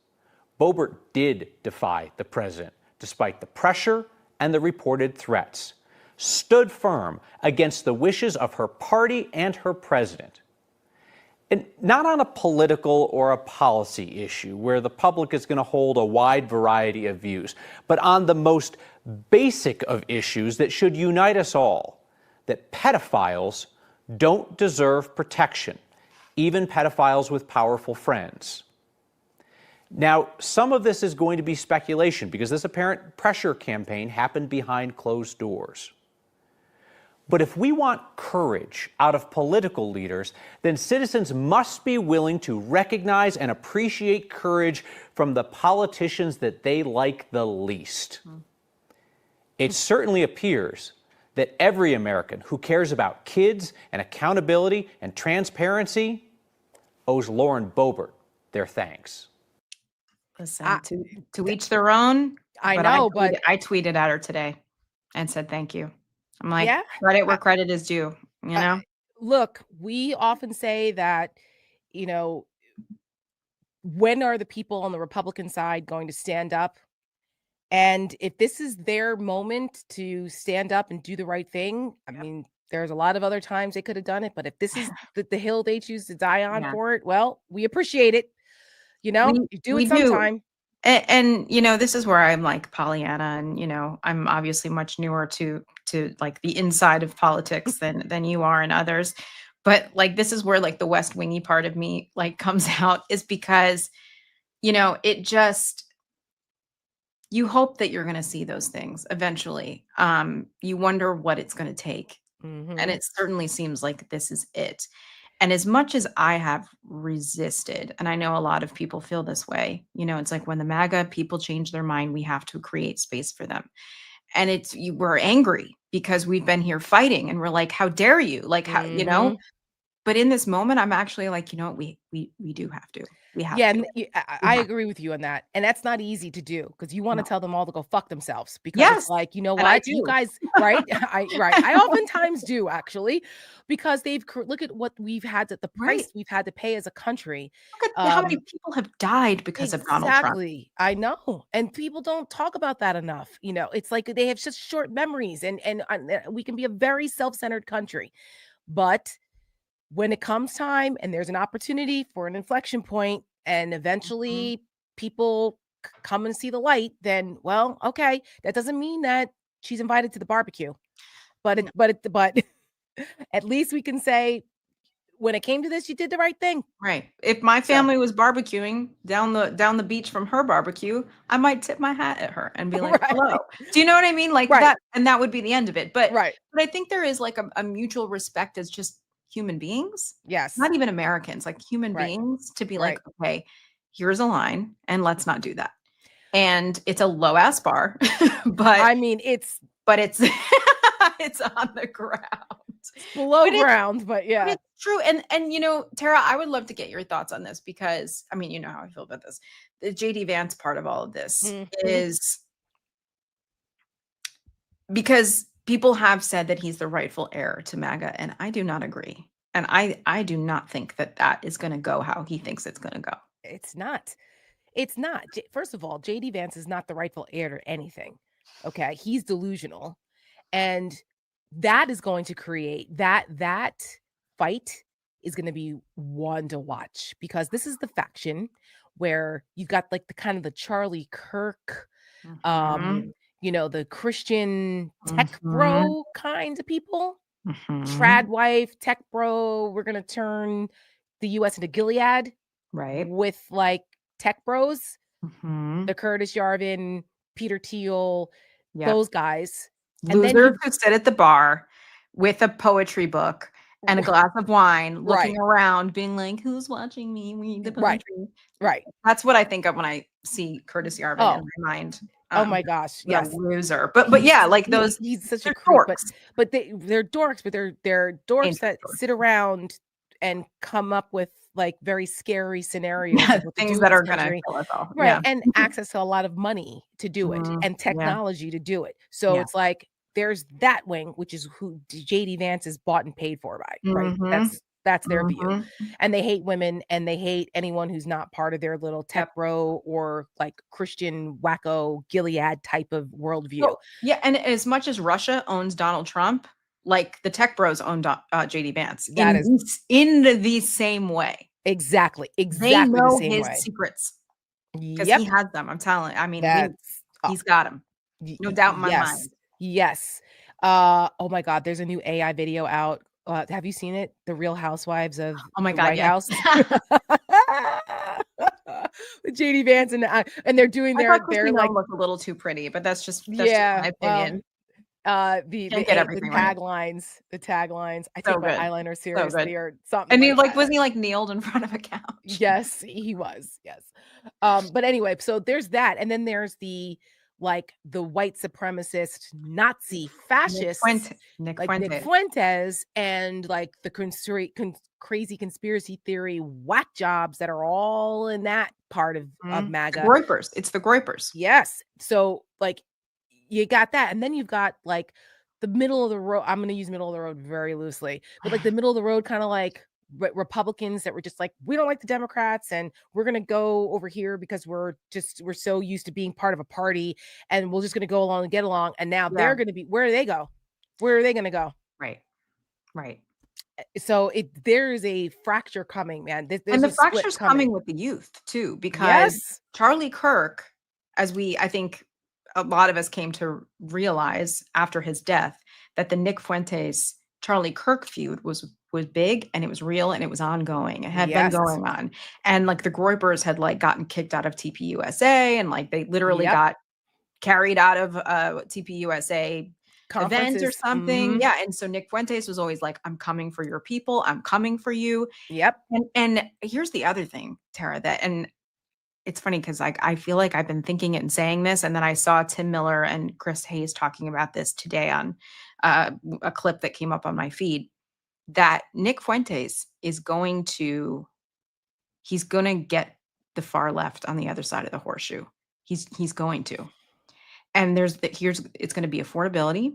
[SPEAKER 3] Boebert did defy the president, despite the pressure and the reported threats, stood firm against the wishes of her party and her president. And not on a political or a policy issue where the public is going to hold a wide variety of views, but on the most basic of issues that should unite us all, that pedophiles don't deserve protection, even pedophiles with powerful friends. Now, some of this is going to be speculation because this apparent pressure campaign happened behind closed doors. But if we want courage out of political leaders, then citizens must be willing to recognize and appreciate courage from the politicians that they like the least. It certainly appears that every American who cares about kids and accountability and transparency owes Lauren Boebert their thanks.
[SPEAKER 2] Listen,
[SPEAKER 1] I,
[SPEAKER 2] to each their own,
[SPEAKER 1] I
[SPEAKER 2] but
[SPEAKER 1] know, but
[SPEAKER 2] I tweeted at her today and said thank you. I'm like,
[SPEAKER 1] yeah,
[SPEAKER 2] credit where credit is due, you
[SPEAKER 1] I,
[SPEAKER 2] know?
[SPEAKER 1] look, we often say that, you know, when are the people on the Republican side going to stand up? And if this is their moment to stand up and do the right thing, I
[SPEAKER 2] Yep.
[SPEAKER 1] mean, there's a lot of other times they could have done it, but if this is the hill they choose to die on
[SPEAKER 2] Yeah.
[SPEAKER 1] for it, well, we appreciate it.
[SPEAKER 2] We
[SPEAKER 1] You do
[SPEAKER 2] we
[SPEAKER 1] it
[SPEAKER 2] do.
[SPEAKER 1] sometime.
[SPEAKER 2] This is where I'm like Pollyanna, and I'm obviously much newer to like the inside of politics than you are and others. But like this is where like the West Wingy part of me like comes out, is because it just You hope that you're going to see those things eventually. You wonder what it's going to take. And it certainly seems like this is it. And as much as I have resisted, and I know a lot of people feel this way, you know, it's like when the MAGA people change their mind, we have to create space for them. And we're angry because we've been here fighting and we're like, how dare you? Like, how, you know, but in this moment, I'm actually like, you know what, we do have to. We have
[SPEAKER 1] Yeah,
[SPEAKER 2] to.
[SPEAKER 1] and I agree with you on that, and that's not easy to do because you want to
[SPEAKER 2] No.
[SPEAKER 1] tell them all to go fuck themselves because it's
[SPEAKER 2] Yes.
[SPEAKER 1] like, you know
[SPEAKER 2] And I
[SPEAKER 1] what, you
[SPEAKER 2] do.
[SPEAKER 1] guys, right? I oftentimes do actually, because look at what we've had the
[SPEAKER 2] Right.
[SPEAKER 1] price we've had to pay as a country.
[SPEAKER 2] Look at how many people have died because of Donald Trump.
[SPEAKER 1] Exactly, I know, and people don't talk about that enough. You know, it's like they have such short memories, and we can be a very self-centered country, but when it comes time and there's an opportunity for an inflection point and eventually people come and see the light, then, well, okay, that doesn't mean that she's invited to the barbecue, but
[SPEAKER 2] No.
[SPEAKER 1] but at least we can say when it came to this, you did the right thing.
[SPEAKER 2] Right. If my
[SPEAKER 1] So
[SPEAKER 2] family was barbecuing down the beach from her barbecue, I might tip my hat at her and be like,
[SPEAKER 1] right,
[SPEAKER 2] "Hello." Do you know what I mean? Like
[SPEAKER 1] right,
[SPEAKER 2] that, and that would be the end of it.
[SPEAKER 1] right,
[SPEAKER 2] But I think there is like a mutual respect as just human beings,
[SPEAKER 1] yes,
[SPEAKER 2] not even Americans, like human
[SPEAKER 1] right,
[SPEAKER 2] beings, to be like,
[SPEAKER 1] right.
[SPEAKER 2] okay, here's a line, and let's not do that. And it's a low ass bar, but
[SPEAKER 1] I mean, it's
[SPEAKER 2] it's it's on the ground.
[SPEAKER 1] below
[SPEAKER 2] But it's
[SPEAKER 1] ground, but
[SPEAKER 2] but
[SPEAKER 1] yeah.
[SPEAKER 2] it's true, and, you know, Tara, I would love to get your thoughts on this because, I mean, you know how I feel about this. The JD Vance part of all of this
[SPEAKER 1] Mhm.
[SPEAKER 2] is because people have said that he's the rightful heir to MAGA, and I do not agree. And I do not think that that is gonna go how he thinks it's gonna go.
[SPEAKER 1] It's not. It's not. First of all, JD Vance is not the rightful heir to anything. Okay, he's delusional. And that is going to create that fight is going to be one to watch because this is the faction where you've got like the kind of the Charlie Kirk, um,
[SPEAKER 2] Mhm.
[SPEAKER 1] the Christian tech
[SPEAKER 2] Mhm.
[SPEAKER 1] bro kinds of people. Trad
[SPEAKER 2] Mhm.
[SPEAKER 1] wife, tech bro, we're gonna turn the US into Gilead
[SPEAKER 2] Right.
[SPEAKER 1] with like tech bros,
[SPEAKER 2] Mhm.
[SPEAKER 1] the Curtis Yarvin, Peter Thiel,
[SPEAKER 2] Yep.
[SPEAKER 1] those guys. And then
[SPEAKER 2] Losers who sit at the bar with a poetry book and a glass of wine, looking
[SPEAKER 1] right,
[SPEAKER 2] around, being like, "Who's watching me read the
[SPEAKER 1] right,
[SPEAKER 2] poetry?"
[SPEAKER 1] right.
[SPEAKER 2] That's what I think of when I see Curtis Yarvin in
[SPEAKER 1] Oh,
[SPEAKER 2] my mind.
[SPEAKER 1] oh my gosh,
[SPEAKER 2] What a
[SPEAKER 1] yes.
[SPEAKER 2] loser. But yeah, like those,
[SPEAKER 1] He's such a
[SPEAKER 2] they're
[SPEAKER 1] creep, but
[SPEAKER 2] dorks.
[SPEAKER 1] they're dorks, but they're dorks
[SPEAKER 2] Dangerous
[SPEAKER 1] that
[SPEAKER 2] dorks.
[SPEAKER 1] sit around and come up with like very scary scenarios
[SPEAKER 2] Yeah,
[SPEAKER 1] of what to
[SPEAKER 2] things
[SPEAKER 1] do with
[SPEAKER 2] that
[SPEAKER 1] this
[SPEAKER 2] are gonna
[SPEAKER 1] country.
[SPEAKER 2] kill us all.
[SPEAKER 1] Right,
[SPEAKER 2] Yeah.
[SPEAKER 1] and access to a lot of money to do it and
[SPEAKER 2] Yeah,
[SPEAKER 1] technology to do it. So
[SPEAKER 2] yeah.
[SPEAKER 1] it's like there's that wing, which is who JD Vance is bought and paid for by, right?
[SPEAKER 2] Mhm.
[SPEAKER 1] That's their view.
[SPEAKER 2] Mhm.
[SPEAKER 1] And they hate women and they hate anyone who's not part of their little tech
[SPEAKER 2] Yep.
[SPEAKER 1] bro or like Christian wacko Gilead type of worldview.
[SPEAKER 2] Well, yeah, and as much as Russia owns Donald Trump, like the tech bros own JD Vance
[SPEAKER 1] That is
[SPEAKER 2] in the same way.
[SPEAKER 1] exactly,
[SPEAKER 2] They
[SPEAKER 1] exactly the
[SPEAKER 2] know
[SPEAKER 1] same
[SPEAKER 2] his
[SPEAKER 1] way.
[SPEAKER 2] secrets because he
[SPEAKER 1] Yep.
[SPEAKER 2] has them. I'm telling. I mean,
[SPEAKER 1] That's
[SPEAKER 2] he's got them. No doubt in my
[SPEAKER 1] yes.
[SPEAKER 2] mind.
[SPEAKER 1] Yes. Oh my god, there's a new AI video out. Have you seen it? The Real Housewives of
[SPEAKER 2] Oh my
[SPEAKER 1] the
[SPEAKER 2] God,
[SPEAKER 1] White
[SPEAKER 2] yes.
[SPEAKER 1] House? With JD Vance and they're doing
[SPEAKER 2] I thought
[SPEAKER 1] their
[SPEAKER 2] Christine
[SPEAKER 1] like
[SPEAKER 2] looked a little too pretty, but that's just
[SPEAKER 1] yeah,
[SPEAKER 2] my
[SPEAKER 1] well,
[SPEAKER 2] opinion.
[SPEAKER 1] the
[SPEAKER 2] Can't get
[SPEAKER 1] the
[SPEAKER 2] everything right.
[SPEAKER 1] taglines. I
[SPEAKER 2] So
[SPEAKER 1] take my
[SPEAKER 2] good.
[SPEAKER 1] eyeliner
[SPEAKER 2] So good.
[SPEAKER 1] seriously or something
[SPEAKER 2] And he
[SPEAKER 1] like
[SPEAKER 2] like,
[SPEAKER 1] that.
[SPEAKER 2] wasn't he like kneeled in front of a couch?
[SPEAKER 1] Yes, he was. Yes. But anyway, so there's that. And then there's the white supremacist Nazi fascists
[SPEAKER 2] Nick
[SPEAKER 1] like Nick
[SPEAKER 2] Fuente.
[SPEAKER 1] Fuentes and like the crazy conspiracy theory whack jobs that are all in that part of
[SPEAKER 2] The
[SPEAKER 1] MAGA.
[SPEAKER 2] Groypers. It's the Groypers.
[SPEAKER 1] Yes. So like you got that. And then you've got like the middle of the road. I'm going to use middle of the road very loosely, but like the middle of the road kind of like Republicans that were just like, we don't like the Democrats and we're going to go over here because we're so used to being part of a party and we're just going to go along and get along. And now
[SPEAKER 2] Yeah.
[SPEAKER 1] they're going to be, where do they go? Where are they going to go?
[SPEAKER 2] Right. Right.
[SPEAKER 1] So there is a fracture coming, man. There's
[SPEAKER 2] And the
[SPEAKER 1] a split
[SPEAKER 2] fracture's
[SPEAKER 1] coming.
[SPEAKER 2] coming with the youth too, because
[SPEAKER 1] Yes.
[SPEAKER 2] Charlie Kirk, I think a lot of us came to realize after his death that the Nick Fuentes Charlie Kirk feud was big and it was real and it was ongoing. It had been
[SPEAKER 1] Yes.
[SPEAKER 2] going on. And like the Groypers had like gotten kicked out of TPUSA and like they literally
[SPEAKER 1] Yep.
[SPEAKER 2] got carried out of TPUSA event or something.
[SPEAKER 1] Mm-hmm.
[SPEAKER 2] Yeah. And so Nick Fuentes was always like, I'm coming for your people. I'm coming for you.
[SPEAKER 1] Yep.
[SPEAKER 2] And here's the other thing, Tara, and it's funny because I feel like I've been thinking it and saying this, and then I saw Tim Miller and Chris Hayes talking about this today on a clip that came up on my feed, that Nick Fuentes is he's going to get the far left on the other side of the horseshoe. He's going to. And it's going to be affordability,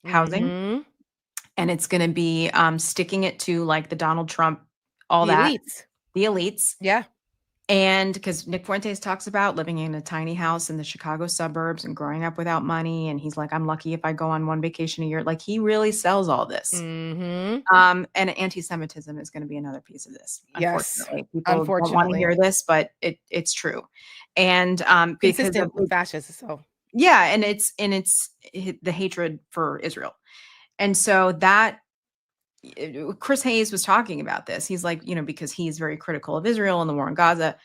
[SPEAKER 2] housing,
[SPEAKER 1] Mm-hmm.
[SPEAKER 2] and it's going to be sticking it to like the Donald Trump, all
[SPEAKER 1] the
[SPEAKER 2] that.
[SPEAKER 1] elites.
[SPEAKER 2] The elites.
[SPEAKER 1] Yeah.
[SPEAKER 2] And because Nick Fuentes talks about living in a tiny house in the Chicago suburbs and growing up without money. And he's like, I'm lucky if I go on one vacation a year. Like, he really sells all this.
[SPEAKER 1] Mm-hmm.
[SPEAKER 2] And anti-Semitism is going to be another piece of this.
[SPEAKER 1] Yes.
[SPEAKER 2] Unfortunately, people don't want to
[SPEAKER 1] Unfortunately.
[SPEAKER 2] hear this, but it's true. And because
[SPEAKER 1] consistent with fascists. So
[SPEAKER 2] yeah, and it's the hatred for Israel. And so that Chris Hayes was talking about this. He's like, because he's very critical of Israel and the war in Gaza.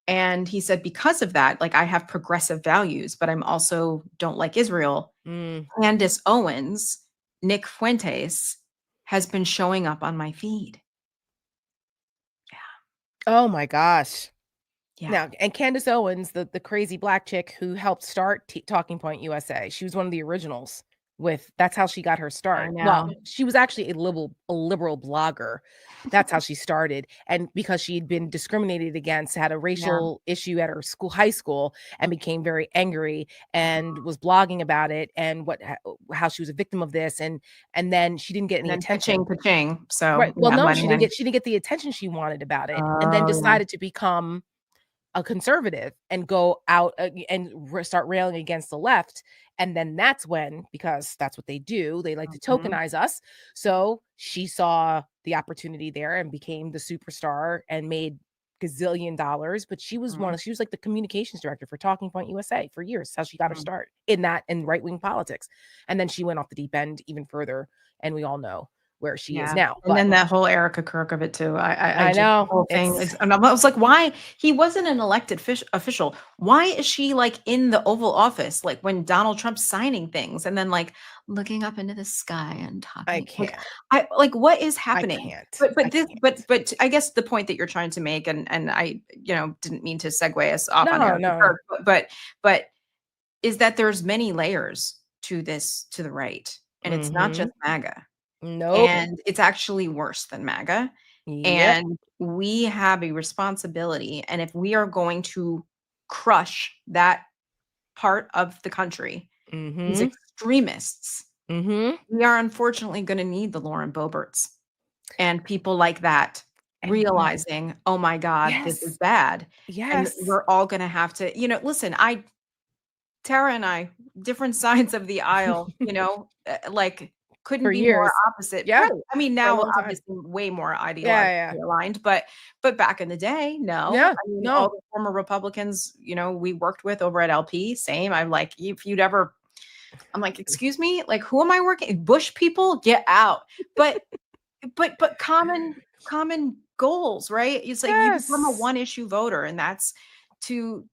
[SPEAKER 2] And he said, because of that, like, I have progressive values, but I'm also don't like Israel. Candace Owens, Nick Fuentes has been showing up on my feed. Yeah.
[SPEAKER 1] Oh my gosh.
[SPEAKER 2] Yeah.
[SPEAKER 1] Now, and Candace Owens, the crazy black chick who helped start Talking Point USA, she was one of the originals. That's how she got her start. Well, she was actually a liberal blogger. That's how she started. And because she had been discriminated against, had a racial issue at her high school, and became very angry and was blogging about it and how she was a victim of this. And then she didn't get any attention.
[SPEAKER 2] Ka-ching. So
[SPEAKER 1] right. Well, no, she didn't get the attention she wanted about it. And then decided to become a conservative and go out and start railing against the left. And then that's when, because that's what they do, they like to tokenize us. So she saw the opportunity there and became the superstar and made gazillion dollars. But she was she was like the communications director for Talking Point USA for years. That's how she got her start in right-wing politics. And then she went off the deep end even further. And we all know where she is now.
[SPEAKER 2] And then that whole Erica Kirk of it too. I
[SPEAKER 1] know.
[SPEAKER 2] The whole thing and I was like, why? He wasn't an elected official. Why is she like in the Oval Office, like when Donald Trump's signing things and then like looking up into the sky and talking?
[SPEAKER 1] I can't.
[SPEAKER 2] Like what is happening?
[SPEAKER 1] I can't.
[SPEAKER 2] But I guess the point that you're trying to make, and I didn't mean to segue us off on Erica Kirk, but is that there's many layers to this, to the right, and it's not just MAGA.
[SPEAKER 1] No.
[SPEAKER 2] And it's actually worse than MAGA.
[SPEAKER 1] Yep.
[SPEAKER 2] And we have a responsibility. And if we are going to crush that part of the country, these extremists, we are unfortunately going to need the Lauren Boeberts and people like that realizing, oh my God, this is bad.
[SPEAKER 1] Yes.
[SPEAKER 2] And we're all going to have to, listen, Tara and I, different sides of the aisle, like, couldn't be more opposite.
[SPEAKER 1] Yeah.
[SPEAKER 2] Right. I mean, now obviously way more ideologically aligned, but back in the day, no.
[SPEAKER 1] Yeah.
[SPEAKER 2] I mean, all the former Republicans, we worked with over at LP, same. I'm like, I'm like, excuse me, like, who am I working? Bush people, get out. But common goals, right? It's like you become a one issue voter, and that's to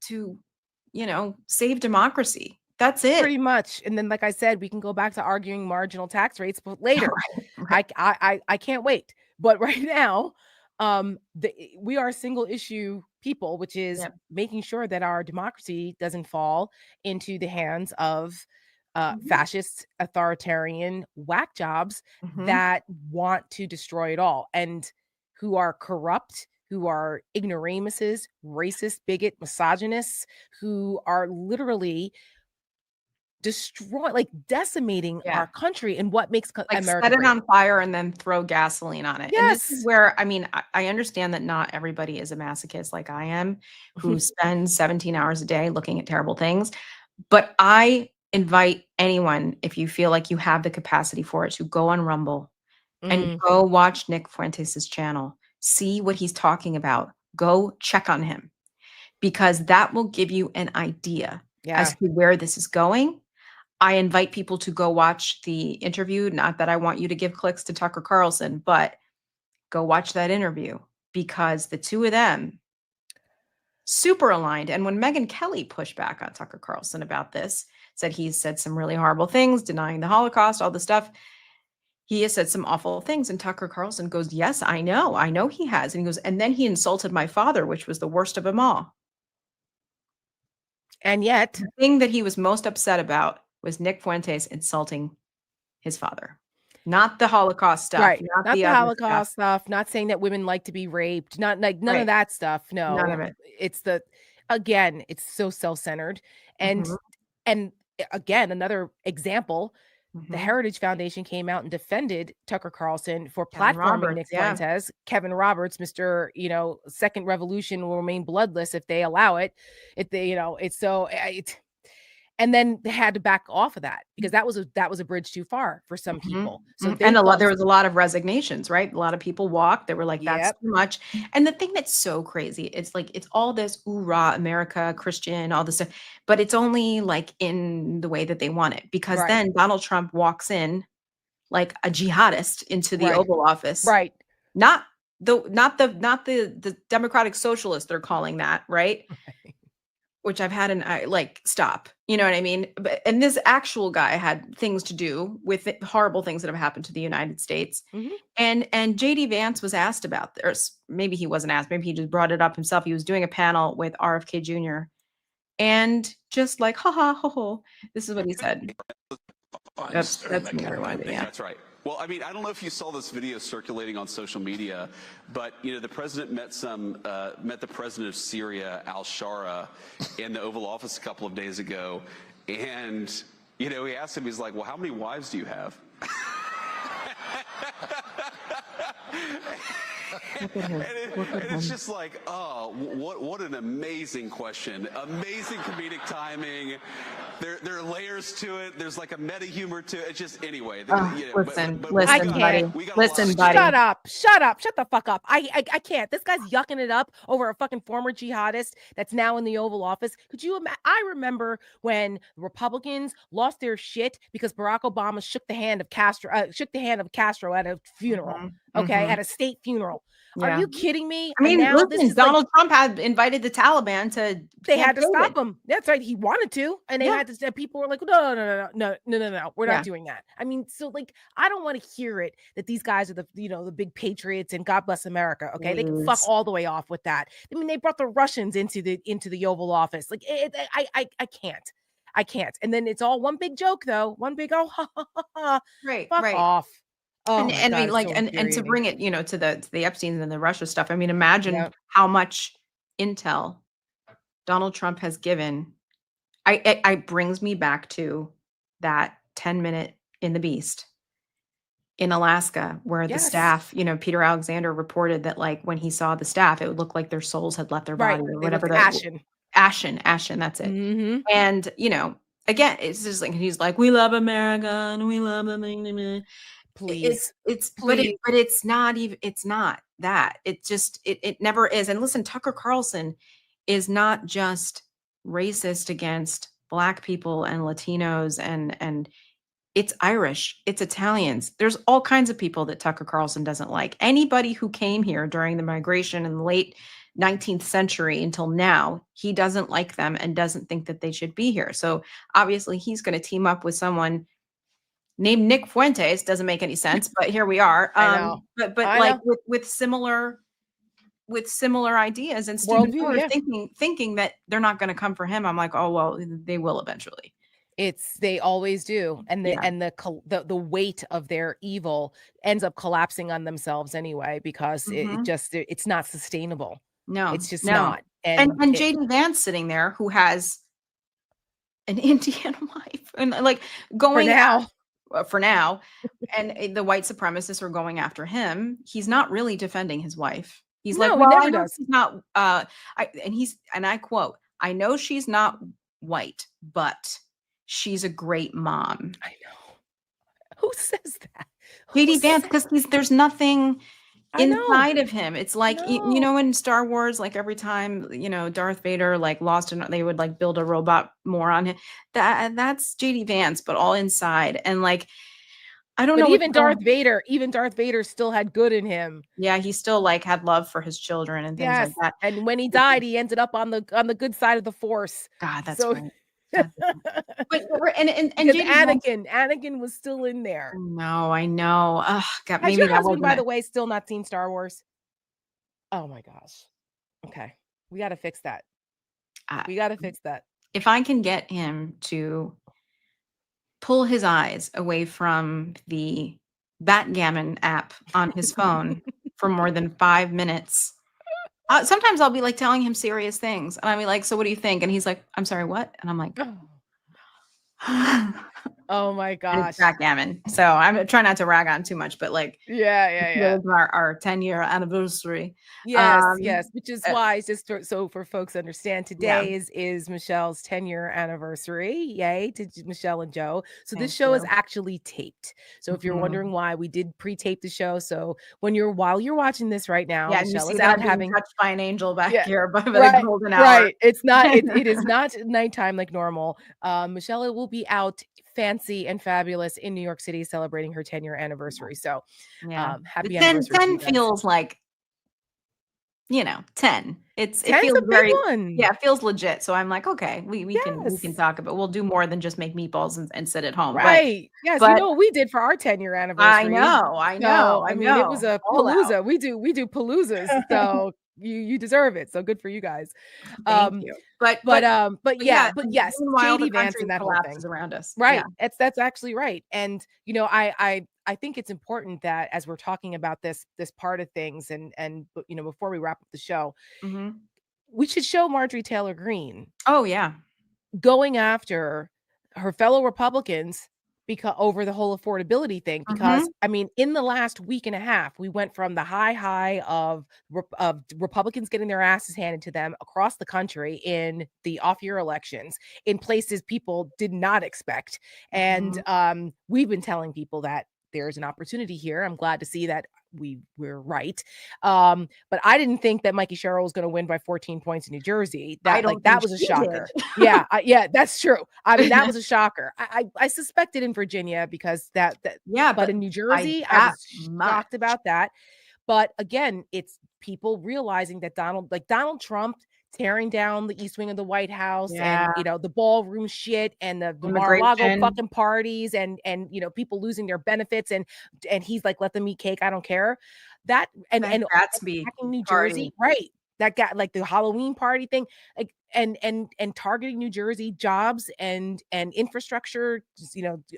[SPEAKER 2] save democracy. That's it.
[SPEAKER 1] Pretty much. And then, like I said, we can go back to arguing marginal tax rates, but later. Right. I can't wait. But right now, we are single issue people, which is making sure that our democracy doesn't fall into the hands of fascist, authoritarian whack jobs that want to destroy it all and who are corrupt, who are ignoramuses, racist, bigot, misogynists, who are literally decimating our country and what makes America
[SPEAKER 2] set it
[SPEAKER 1] great.
[SPEAKER 2] on fire and then throw gasoline on it. And this is where, I mean, I understand that not everybody is a masochist like I am, who spends 17 hours a day looking at terrible things. But I invite anyone, if you feel like you have the capacity for it, to go on Rumble and go watch Nick Fuentes' channel. See what he's talking about. Go check on him, because that will give you an idea as to where this is going. I invite people to go watch the interview. Not that I want you to give clicks to Tucker Carlson, but go watch that interview, because the two of them super aligned. And when Megyn Kelly pushed back on Tucker Carlson about this, said he's said some really horrible things, denying the Holocaust, all the stuff. He has said some awful things. And Tucker Carlson goes, yes, I know he has. And he goes, and then he insulted my father, which was the worst of them all.
[SPEAKER 1] And yet,
[SPEAKER 2] the thing that he was most upset about was Nick Fuentes insulting his father. Not the Holocaust stuff.
[SPEAKER 1] right? Not the
[SPEAKER 2] other
[SPEAKER 1] Holocaust stuff. Not saying that women like to be raped. Not like none of that stuff. No,
[SPEAKER 2] none of it.
[SPEAKER 1] It's again, it's so self-centered. And and again, another example. The Heritage Foundation came out and defended Tucker Carlson for platforming Nick Fuentes. Kevin Roberts, Mr. Second Revolution will remain bloodless if they allow it. If they, it's so. And then they had to back off of that because that was a bridge too far for some people. So
[SPEAKER 2] there was a lot of resignations, right? A lot of people walked. They were like, that's too much. And the thing that's so crazy, it's like, it's all this hoorah, America, Christian, all this stuff, but it's only like in the way that they want it, because then Donald Trump walks in like a jihadist into the Oval Office.
[SPEAKER 1] Right.
[SPEAKER 2] Not the Democratic Socialist, they're calling that, right? Which I've had stop, you know what I mean? And this actual guy had things to do with horrible things that have happened to the United States. And JD Vance was asked about this. Maybe he wasn't asked. Maybe he just brought it up himself. He was doing a panel with RFK Jr. and just like, ha ha ha ha. This is what he said. That's
[SPEAKER 4] right. Well, I mean, I don't know if you saw this video circulating on social media, but the president met the president of Syria, al-Shara, in the Oval Office a couple of days ago, and he asked him, he's like, "Well, how many wives do you have?" And it's just like, oh, what an amazing question. Amazing comedic timing. There are layers to it. There's like a meta humor to it. It's just, anyway.
[SPEAKER 2] Listen, buddy.
[SPEAKER 1] Shut up. Shut the fuck up. I can't. This guy's yucking it up over a fucking former jihadist that's now in the Oval Office. Could you imagine? I remember when Republicans lost their shit because Barack Obama shook the hand of Castro at a funeral. At a state funeral.
[SPEAKER 2] Yeah.
[SPEAKER 1] Are you kidding me?
[SPEAKER 2] I mean, listen, Donald Trump had invited the Taliban to.
[SPEAKER 1] They had to stop him. That's right. He wanted to, and they had to. People were like, no. We're not doing that. I mean, so like, I don't want to hear it that these guys are the big patriots and God bless America. Okay, they can fuck all the way off with that. I mean, they brought the Russians into the Oval Office. Like, I can't. I can't. And then it's all one big joke, though. One big ha ha ha. Fuck off. Oh
[SPEAKER 2] and I mean, like, and to bring it, to the Epstein and the Russia stuff. I mean, imagine how much intel Donald Trump has given. I brings me back to that 10-minute in the Beast in Alaska, where the staff, Peter Alexander reported that, like, when he saw the staff, it would look like their souls had left their body or whatever. Ashen. That's it. And again, it's just like, he's like, we love America and we love America.
[SPEAKER 1] Please.
[SPEAKER 2] But it's not even, it's not that. It just, it never is. And listen, Tucker Carlson is not just racist against Black people and Latinos and it's Irish, it's Italians. There's all kinds of people that Tucker Carlson doesn't like. Anybody who came here during the migration in the late 19th century until now, he doesn't like them and doesn't think that they should be here. So obviously he's going to team up with someone named Nick Fuentes. Doesn't make any sense, but here we are. But like with similar ideas, and Stephen Miller thinking that they're not going to come for him. I'm like, oh well, they will eventually.
[SPEAKER 1] They always do, and the weight of their evil ends up collapsing on themselves anyway, because it's not sustainable.
[SPEAKER 2] No,
[SPEAKER 1] it's just not.
[SPEAKER 2] And JD Vance sitting there, who has an Indiana wife, and like going for now, and the white supremacists are going after him. He's not really defending his wife. He's like, well, I know she's not. And I quote, "I know she's not white, but she's a great mom."
[SPEAKER 1] I know. Who says that?
[SPEAKER 2] JD Vance, because there's nothing inside of him. It's like, in Star Wars, like every time, Darth Vader like lost, and they would like build a robot more on him. That's JD Vance, but all inside. And like, I don't
[SPEAKER 1] But
[SPEAKER 2] know.
[SPEAKER 1] even Darth Vader still had good in him.
[SPEAKER 2] Yeah, he still like had love for his children and things like
[SPEAKER 1] Yes,
[SPEAKER 2] that.
[SPEAKER 1] and when he died, he ended up on the good side of the Force.
[SPEAKER 2] God, that's
[SPEAKER 1] So
[SPEAKER 2] right. That's right. But and
[SPEAKER 1] because
[SPEAKER 2] JD Vance.
[SPEAKER 1] Anakin was still in
[SPEAKER 2] I
[SPEAKER 1] there.
[SPEAKER 2] know, I know. Ugh, God,
[SPEAKER 1] Has
[SPEAKER 2] maybe
[SPEAKER 1] your
[SPEAKER 2] that
[SPEAKER 1] husband,
[SPEAKER 2] wasn't
[SPEAKER 1] by
[SPEAKER 2] it.
[SPEAKER 1] the way, still not seen Star Wars? Oh my gosh. Okay. We got to fix that.
[SPEAKER 2] Uh,
[SPEAKER 1] We got to fix that.
[SPEAKER 2] If I can get him to pull his eyes away from the Batgammon app on his phone for more than 5 minutes. Sometimes I'll be like telling him serious things, and I'll be like, "So what do you think?" And he's like, "I'm sorry, what?" And I'm like,
[SPEAKER 1] Oh my
[SPEAKER 2] and it's
[SPEAKER 1] gosh.
[SPEAKER 2] backgammon. So I'm trying not to rag on too much, but like,
[SPEAKER 1] Yeah.
[SPEAKER 2] it was our 10-year anniversary.
[SPEAKER 1] Yes,
[SPEAKER 2] Um,
[SPEAKER 1] which is
[SPEAKER 2] uh,
[SPEAKER 1] why, so for folks to understand,
[SPEAKER 2] yeah,
[SPEAKER 1] today is Michelle's 10-year anniversary. Yay to Michelle and Joe. So this
[SPEAKER 2] thank
[SPEAKER 1] show is
[SPEAKER 2] you.
[SPEAKER 1] actually taped. So if you're
[SPEAKER 2] Mhm.
[SPEAKER 1] wondering why, we did pre-tape the show. So while you're watching this right now,
[SPEAKER 2] Yeah, and you
[SPEAKER 1] Michelle
[SPEAKER 2] see
[SPEAKER 1] is
[SPEAKER 2] that
[SPEAKER 1] out
[SPEAKER 2] I'm being
[SPEAKER 1] having
[SPEAKER 2] touched by an angel back
[SPEAKER 1] yeah,
[SPEAKER 2] here by the
[SPEAKER 1] right,
[SPEAKER 2] golden hour.
[SPEAKER 1] right. It's not it is not nighttime like normal. Michelle will be out fancy and fabulous in New York City celebrating her 10-year anniversary. So
[SPEAKER 2] Yeah. The
[SPEAKER 1] happy
[SPEAKER 2] 10
[SPEAKER 1] anniversary to
[SPEAKER 2] 10
[SPEAKER 1] you guys.
[SPEAKER 2] feels like, 10. It
[SPEAKER 1] 10's
[SPEAKER 2] feels
[SPEAKER 1] a big
[SPEAKER 2] very,
[SPEAKER 1] one.
[SPEAKER 2] yeah, it feels legit. So I'm like, okay, we can
[SPEAKER 1] Yes.
[SPEAKER 2] talk about, we'll do more than just make meatballs and sit at home.
[SPEAKER 1] Right. Yes, you
[SPEAKER 2] But
[SPEAKER 1] know what we did for our 10-year
[SPEAKER 2] I
[SPEAKER 1] anniversary.
[SPEAKER 2] know, I know,
[SPEAKER 1] So,
[SPEAKER 2] I
[SPEAKER 1] I mean, it was
[SPEAKER 2] know.
[SPEAKER 1] a
[SPEAKER 2] All out.
[SPEAKER 1] palooza. We do paloozas, so you deserve it. So good for you guys.
[SPEAKER 2] Thank
[SPEAKER 1] Um,
[SPEAKER 2] you. But yeah,
[SPEAKER 1] but
[SPEAKER 2] and
[SPEAKER 1] yes,
[SPEAKER 2] meanwhile the
[SPEAKER 1] JD Vance
[SPEAKER 2] country
[SPEAKER 1] and that whole thing.
[SPEAKER 2] collapses around us. Yeah.
[SPEAKER 1] Right. That's actually right. And I think it's important that as we're talking about this part of things and before we wrap up the show,
[SPEAKER 2] Mhm.
[SPEAKER 1] we should show Marjorie Taylor Greene
[SPEAKER 2] Oh, yeah.
[SPEAKER 1] going after her fellow Republicans because over the whole affordability thing, because
[SPEAKER 2] Mhm.
[SPEAKER 1] I mean, in the last week and a half, we went from the high of Republicans getting their asses handed to them across the country in the off-year elections in places people did not expect. And
[SPEAKER 2] Mhm.
[SPEAKER 1] we've been telling people that there's an opportunity here. I'm glad to see that we're right. But I didn't think that Mikey Sherrill was going to win by 14 points in New Jersey.
[SPEAKER 2] I
[SPEAKER 1] That
[SPEAKER 2] don't
[SPEAKER 1] that
[SPEAKER 2] think
[SPEAKER 1] was a
[SPEAKER 2] she did.
[SPEAKER 1] shocker. Yeah, that's true. I mean, that was a shocker. I suspected in Virginia because
[SPEAKER 2] Yeah,
[SPEAKER 1] but
[SPEAKER 2] but
[SPEAKER 1] in New
[SPEAKER 2] by
[SPEAKER 1] Jersey, I
[SPEAKER 2] that
[SPEAKER 1] was
[SPEAKER 2] much.
[SPEAKER 1] shocked about that. But again, it's people realizing that Donald Trump tearing down the East Wing of the White House
[SPEAKER 2] Yeah.
[SPEAKER 1] and the ballroom shit and the Mar-a-Lago
[SPEAKER 2] Immigration.
[SPEAKER 1] fucking parties and people losing their benefits and he's like, let them eat cake, I don't care. That
[SPEAKER 2] That
[SPEAKER 1] and
[SPEAKER 2] Gatsby
[SPEAKER 1] attacking New
[SPEAKER 2] party.
[SPEAKER 1] Jersey, right? That got like the Halloween party thing, like and targeting New Jersey jobs and infrastructure,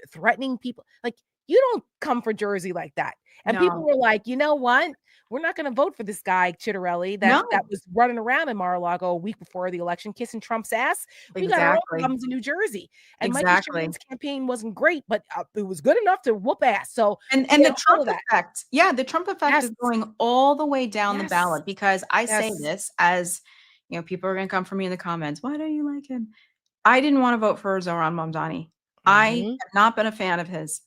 [SPEAKER 1] threatening people. Like you don't come for Jersey like that. And people
[SPEAKER 2] No.
[SPEAKER 1] were like, you know what? We're not going to vote for this guy Chitterelli that
[SPEAKER 2] No.
[SPEAKER 1] was running around in Mar-a-Lago a week before the election, kissing Trump's ass. We got our own
[SPEAKER 2] Exactly.
[SPEAKER 1] problems in New Jersey, and Mikey
[SPEAKER 2] Exactly.
[SPEAKER 1] Sherrill's campaign wasn't great, but it was good enough to whoop ass. So
[SPEAKER 2] And
[SPEAKER 1] get
[SPEAKER 2] the
[SPEAKER 1] a hold
[SPEAKER 2] Trump
[SPEAKER 1] of that.
[SPEAKER 2] effect. Yeah, the Trump effect is
[SPEAKER 1] Yes,
[SPEAKER 2] going all the way down the
[SPEAKER 1] yes,
[SPEAKER 2] ballot because I say
[SPEAKER 1] yes.
[SPEAKER 2] this as, people are going to come for me in the comments. Why don't you like him? I didn't want to vote for Zohran Mamdani. I
[SPEAKER 1] Mhm.
[SPEAKER 2] have not been a fan of his.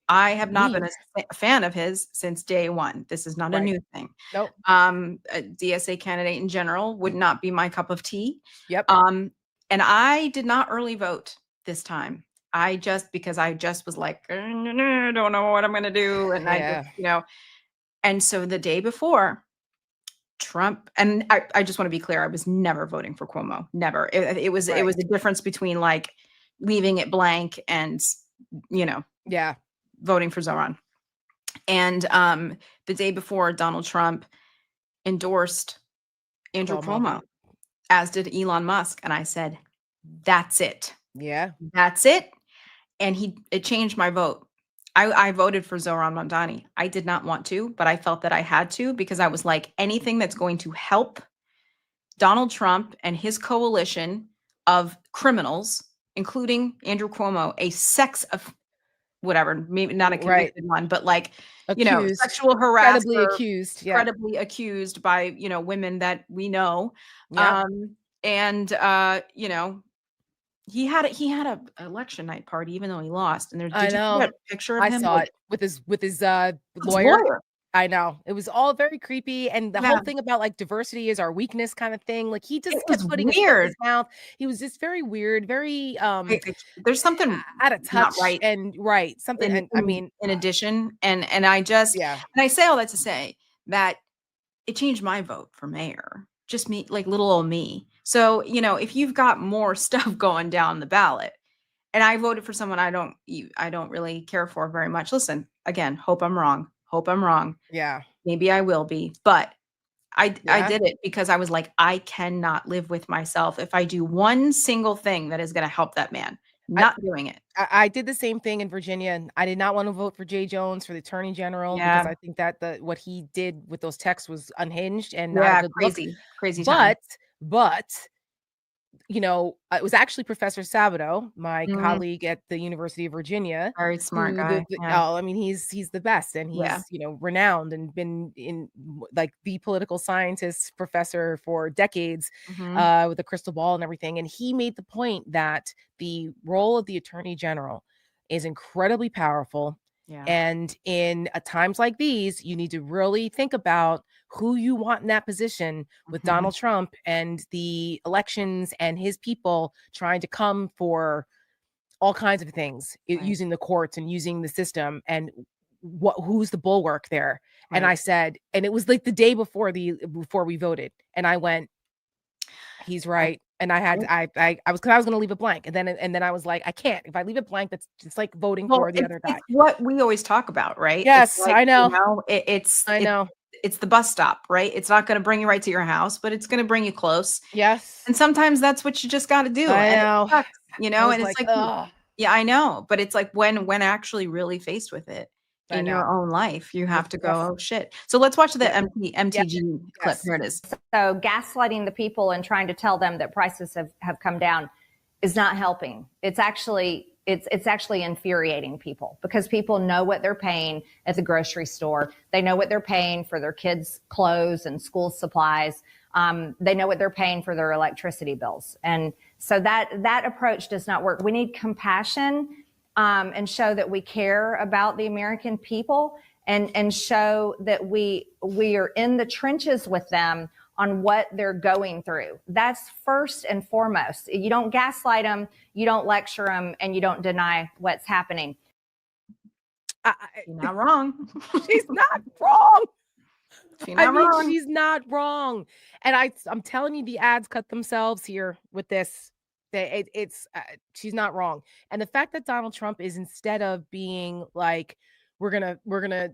[SPEAKER 2] I have not been
[SPEAKER 1] Me,
[SPEAKER 2] a fan of his since day one. This is not a
[SPEAKER 1] right?
[SPEAKER 2] new thing.
[SPEAKER 1] Nope.
[SPEAKER 2] A DSA candidate in general would not be my cup of tea.
[SPEAKER 1] Yep.
[SPEAKER 2] And I did not early vote this time. Because I just was like, I don't know what I'm going to do. And I
[SPEAKER 1] Yeah.
[SPEAKER 2] just, and so the day before, Trump, and I just want to be clear, I was never voting for Cuomo. Never. It was
[SPEAKER 1] Right.
[SPEAKER 2] a difference between like leaving it blank and,
[SPEAKER 1] Yeah.
[SPEAKER 2] voting for Zoran. And the day before, Donald Trump endorsed Andrew Cuomo, as did Elon Musk. And I said, that's it.
[SPEAKER 1] Yeah.
[SPEAKER 2] That's it. And it changed my vote. I voted for Zohran Mamdani. I did not want to, but I felt that I had to because I was like, anything that's going to help Donald Trump and his coalition of criminals, including Andrew Cuomo, a sex of whatever, maybe not a
[SPEAKER 1] Right.
[SPEAKER 2] convicted one, but like,
[SPEAKER 1] Accused.
[SPEAKER 2] sexual
[SPEAKER 1] Credibly
[SPEAKER 2] harasser,
[SPEAKER 1] accused. Yeah.
[SPEAKER 2] credibly accused by, women that we know.
[SPEAKER 1] Yeah.
[SPEAKER 2] And he had a election night party, even though he lost. And
[SPEAKER 1] I
[SPEAKER 2] did you see that
[SPEAKER 1] know.
[SPEAKER 2] picture of
[SPEAKER 1] I
[SPEAKER 2] him?
[SPEAKER 1] saw
[SPEAKER 2] Like,
[SPEAKER 1] it with his
[SPEAKER 2] his
[SPEAKER 1] lawyer.
[SPEAKER 2] lawyer.
[SPEAKER 1] I know. It was all very creepy, and the
[SPEAKER 2] Yeah.
[SPEAKER 1] whole thing about, like, diversity is our weakness kind of thing, like, he just
[SPEAKER 2] It
[SPEAKER 1] kept
[SPEAKER 2] was
[SPEAKER 1] putting his foot in
[SPEAKER 2] weird.
[SPEAKER 1] his mouth. He was just very weird, very,
[SPEAKER 2] There's something
[SPEAKER 1] out of
[SPEAKER 2] not
[SPEAKER 1] touch
[SPEAKER 2] right
[SPEAKER 1] and right, something
[SPEAKER 2] in
[SPEAKER 1] and I mean,
[SPEAKER 2] in addition, and
[SPEAKER 1] yeah.
[SPEAKER 2] I say all that to say that it changed my vote for mayor. Just me, like little old me. So, if you've got more stuff going down the ballot, and I voted for someone I don't really care for very much. Listen, again, hope I'm wrong. Hope I'm wrong.
[SPEAKER 1] Yeah.
[SPEAKER 2] Maybe I will be, but I
[SPEAKER 1] Yeah.
[SPEAKER 2] did it because I was like, I cannot live with myself if I do one single thing that is going to help that man. Not doing it.
[SPEAKER 1] I did the same thing in Virginia, and I did not wanna vote for Jay Jones for the attorney general because
[SPEAKER 2] Yeah.
[SPEAKER 1] I think that what he did with those texts was unhinged and not a
[SPEAKER 2] Yeah,
[SPEAKER 1] good look,
[SPEAKER 2] crazy time.
[SPEAKER 1] but it was actually Professor Sabato, my
[SPEAKER 2] Mhm.
[SPEAKER 1] colleague at the University of Virginia,
[SPEAKER 2] Very smart
[SPEAKER 1] who
[SPEAKER 2] guy. Yeah.
[SPEAKER 1] I mean, he's the best, and
[SPEAKER 2] Yeah.
[SPEAKER 1] he's, renowned and been like the political scientist professor for decades,
[SPEAKER 2] Mhm.
[SPEAKER 1] with a crystal ball and everything. And he made the point that the role of the attorney general is incredibly powerful.
[SPEAKER 2] Yeah.
[SPEAKER 1] And in times like these, you need to really think about who you want in that position with
[SPEAKER 2] Mhm.
[SPEAKER 1] Donald Trump and the elections and his people trying to come for all kinds of things,
[SPEAKER 2] Right.
[SPEAKER 1] using the courts and using the system, and who's the bulwark there. And
[SPEAKER 2] Right.
[SPEAKER 1] I said, and it was like the day before we voted, and I went, he's
[SPEAKER 2] I
[SPEAKER 1] right. And I had
[SPEAKER 2] I
[SPEAKER 1] I was, because I was going to leave it blank, and then I was like, I can't. If I leave it blank, that's just like voting
[SPEAKER 2] Well,
[SPEAKER 1] for the other
[SPEAKER 2] it's
[SPEAKER 1] guy.
[SPEAKER 2] what we always talk about, right? It's
[SPEAKER 1] Yes,
[SPEAKER 2] like,
[SPEAKER 1] I know.
[SPEAKER 2] it's
[SPEAKER 1] I know.
[SPEAKER 2] it's the bus stop, right? It's not gonna bring you right to your house, but it's gonna bring you close.
[SPEAKER 1] Yes,
[SPEAKER 2] And sometimes that's what you just gotta do,
[SPEAKER 1] I
[SPEAKER 2] and it
[SPEAKER 1] know.
[SPEAKER 2] sucks,
[SPEAKER 1] I was
[SPEAKER 2] and it's
[SPEAKER 1] like,
[SPEAKER 2] like,
[SPEAKER 1] oh,
[SPEAKER 2] yeah, I know, but it's like when actually really faced with it
[SPEAKER 1] I
[SPEAKER 2] in
[SPEAKER 1] know.
[SPEAKER 2] your own life, you have to go,
[SPEAKER 1] Yes.
[SPEAKER 2] "Oh, shit." So let's watch the
[SPEAKER 1] Yep.
[SPEAKER 2] MTG clip.
[SPEAKER 1] Yes.
[SPEAKER 2] Here it is.
[SPEAKER 5] So gaslighting the people and trying to tell them that prices have come down is not helping. It's actually infuriating people, because people know what they're paying at the grocery store. They know what they're paying for their kids' clothes and school supplies. They know what they're paying for their electricity bills. And so that approach does not work. We need compassion, and show that we care about the American people, and show that we are in the trenches with them on what they're going through. That's first and foremost. You don't gaslight them, you don't lecture them, and you don't deny what's happening.
[SPEAKER 2] You're not wrong.
[SPEAKER 1] She's not wrong.
[SPEAKER 2] She's not wrong.
[SPEAKER 1] She's not wrong. And I'm telling you, the ads cut themselves here with this. She's not wrong. And the fact that Donald Trump is, instead of being like, we're gonna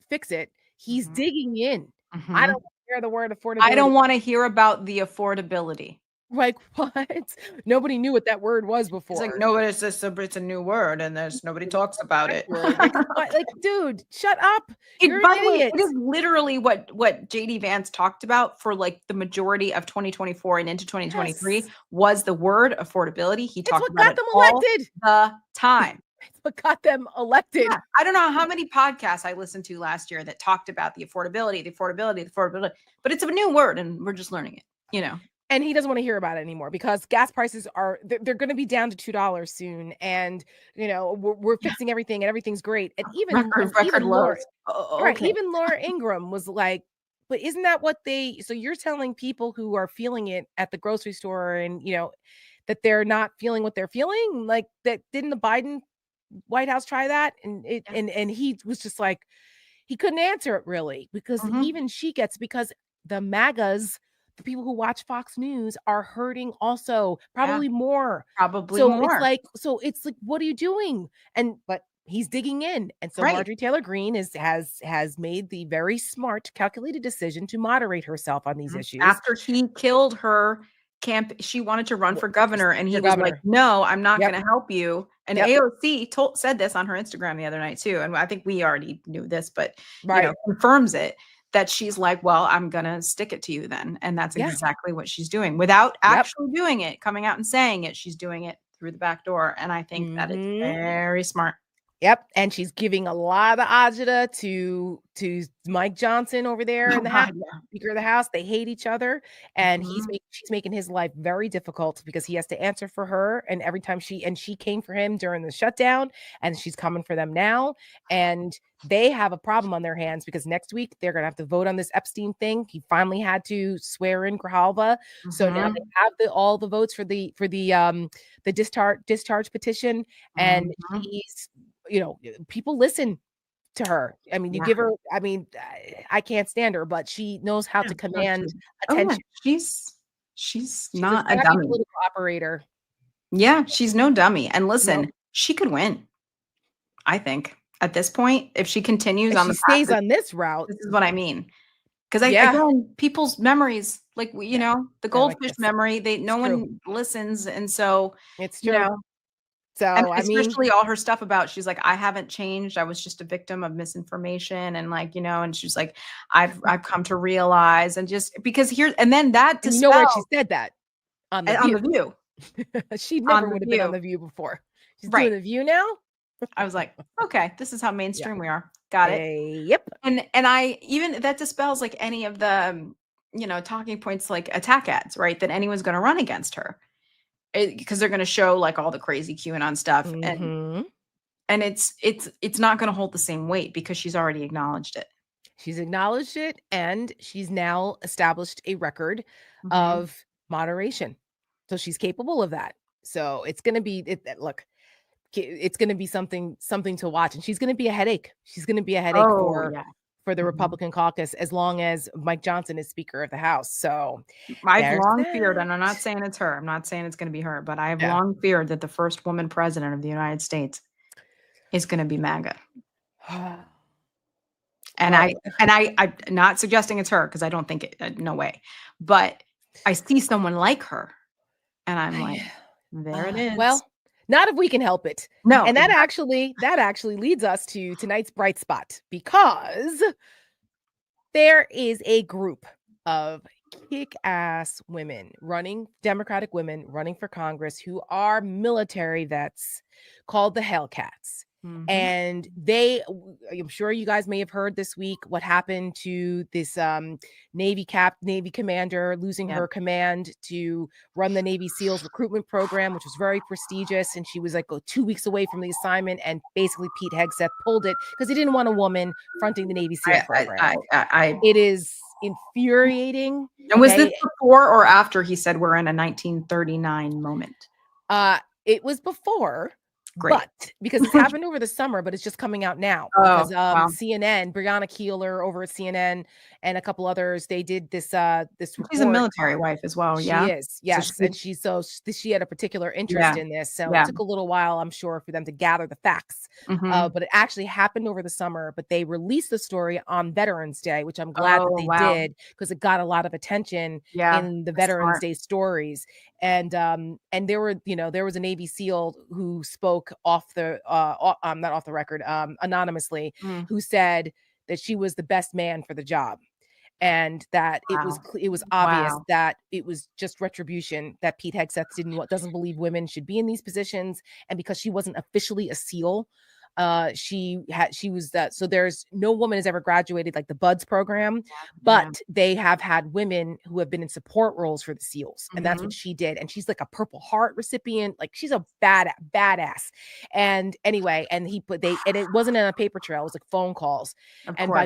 [SPEAKER 1] fix it, he's
[SPEAKER 2] Mhm.
[SPEAKER 1] digging in. I
[SPEAKER 2] Mhm.
[SPEAKER 1] don't hear the word affordability.
[SPEAKER 2] I don't wanna hear about the affordability.
[SPEAKER 1] Like, what? Nobody knew what that word was
[SPEAKER 2] It's
[SPEAKER 1] before.
[SPEAKER 2] like, no, it's a new word, and nobody talks about it.
[SPEAKER 1] Like, what? Like, dude, shut up. You're
[SPEAKER 2] By
[SPEAKER 1] an
[SPEAKER 2] the way,
[SPEAKER 1] idiot.
[SPEAKER 2] it is literally what JD Vance talked about for like the majority of 2024 and into 2023
[SPEAKER 1] Yes.
[SPEAKER 2] was the word affordability. He
[SPEAKER 1] It's
[SPEAKER 2] talked
[SPEAKER 1] what
[SPEAKER 2] about
[SPEAKER 1] got
[SPEAKER 2] it
[SPEAKER 1] them
[SPEAKER 2] all
[SPEAKER 1] elected.
[SPEAKER 2] the time.
[SPEAKER 1] It's what got them elected.
[SPEAKER 2] Yeah, I don't know how many podcasts I listened to last year that talked about the affordability, but it's a new word and we're just learning it,
[SPEAKER 1] And he doesn't want to hear about it anymore, because gas prices they're going to be down to $2 soon, and we're fixing everything, and everything's great. And
[SPEAKER 2] record
[SPEAKER 1] Laura,
[SPEAKER 2] lows. Oh,
[SPEAKER 1] right,
[SPEAKER 2] okay.
[SPEAKER 1] even Laura Ingraham was like, but isn't that what so you're telling people who are feeling it at the grocery store, and that they're not feeling what they're feeling? Like, that didn't the Biden White House try that? And
[SPEAKER 2] Yeah.
[SPEAKER 1] and he was just like, he couldn't answer it really, because
[SPEAKER 2] Mhm.
[SPEAKER 1] even she gets, because the MAGAs, the people who watch Fox News, are hurting also, probably more.
[SPEAKER 2] Probably
[SPEAKER 1] So
[SPEAKER 2] more.
[SPEAKER 1] it's like, what are you doing? But he's digging in. And so
[SPEAKER 2] Right.
[SPEAKER 1] Marjorie Taylor Greene has made the very smart, calculated decision to moderate herself on these issues.
[SPEAKER 2] After he killed her she wanted to run for governor, and he was like, "No, I'm not
[SPEAKER 1] Yep.
[SPEAKER 2] going to help you." And
[SPEAKER 1] Yep.
[SPEAKER 2] AOC said this on her Instagram the other night too, and I think we already knew this, but
[SPEAKER 1] Right.
[SPEAKER 2] confirms it, that she's like, "Well, I'm going to stick it to you then." And that's
[SPEAKER 1] Yeah.
[SPEAKER 2] exactly what she's doing without
[SPEAKER 1] Yep.
[SPEAKER 2] actually doing it, coming out and saying it. She's doing it through the back door, and I think that is very smart.
[SPEAKER 1] Yep, and she's giving a lot of agita to Mike Johnson over there in the House, Speaker of the House. They hate each other, and she's making his life very difficult because he has to answer for her. And every time she came for him during the shutdown, and she's coming for them now. And they have a problem on their hands because next week they're gonna have to vote on this Epstein thing. He finally had to swear in Grijalva, so now they have all the votes for the discharge petition, and he's. People listen to her. I mean, you give her, I mean, I can't stand her, but she knows how to command attention.
[SPEAKER 2] She's not a dummy.
[SPEAKER 1] Political operator.
[SPEAKER 2] Yeah, she's no dummy. And listen, she could win. I think at this point, if she continues on the
[SPEAKER 1] stays on this route,
[SPEAKER 2] this is what I mean. Because again, people's memories, like the goldfish memory, no one listens, and so
[SPEAKER 1] it's true. So
[SPEAKER 2] and especially all her stuff about, she's like, I haven't changed. I was just a victim of misinformation. And and she's like, I've come to realize, and just because and then that
[SPEAKER 1] dispels, you know where she said that?
[SPEAKER 2] On The View.
[SPEAKER 1] She never would have been on The View before. She's doing The View now.
[SPEAKER 2] I was like, okay, this is how mainstream we are. Got it.
[SPEAKER 1] Yep.
[SPEAKER 2] And I even that dispels like any of the talking points, like attack ads, right? That anyone's going to run against her. Because they're going to show like all the crazy QAnon stuff, and it's not going to hold the same weight because she's already acknowledged it.
[SPEAKER 1] She's acknowledged it, and she's now established a record of moderation, so she's capable of that. So it's going to be it's going to be something to watch, and she's going to be a headache. She's going to be a headache for the Republican caucus as long as Mike Johnson is Speaker of the House. So
[SPEAKER 2] I've long feared, and I'm not saying it's her. I'm not saying it's going to be her, but I've long feared that the first woman president of the United States is going to be MAGA. And I'm not suggesting it's her because I don't think it. No way. But I see someone like her, and I'm like, there it is.
[SPEAKER 1] Well, not if we can help it.
[SPEAKER 2] No.
[SPEAKER 1] And that actually leads us to tonight's bright spot, because there is a group of kick-ass women Democratic women running for Congress who are military vets called the Hellcats. And I'm sure you guys may have heard this week what happened to this Navy commander losing her command to run the Navy SEALs recruitment program, which was very prestigious. And she was like 2 weeks away from the assignment. And basically Pete Hegseth pulled it because he didn't want a woman fronting the Navy SEAL program. It is infuriating.
[SPEAKER 2] And was this before or after he said we're in a 1939 moment?
[SPEAKER 1] It was before.
[SPEAKER 2] Great.
[SPEAKER 1] But because it's happened over the summer, but it's just coming out now because CNN, Brianna Keeler over at CNN and a couple others, they did this report.
[SPEAKER 2] She's a military wife as well.
[SPEAKER 1] She is, yes. And she had a particular interest in this. So it took a little while, I'm sure, for them to gather the facts. But it actually happened over the summer, but they released the story on Veterans Day, which I'm glad that they did because it got a lot of attention in the Veterans Day stories. And there was a Navy SEAL who spoke not off the record, anonymously, who said that she was the best man for the job, and that it was obvious that it was just retribution, that Pete Hegseth doesn't believe women should be in these positions, and because she wasn't officially a SEAL, she was that. So there's no woman has ever graduated like the BUDS program, but they have had women who have been in support roles for the SEALs, and that's what she did. And she's like a Purple Heart recipient, like she's a badass. And anyway, and it wasn't in a paper trail; it was like phone calls. And by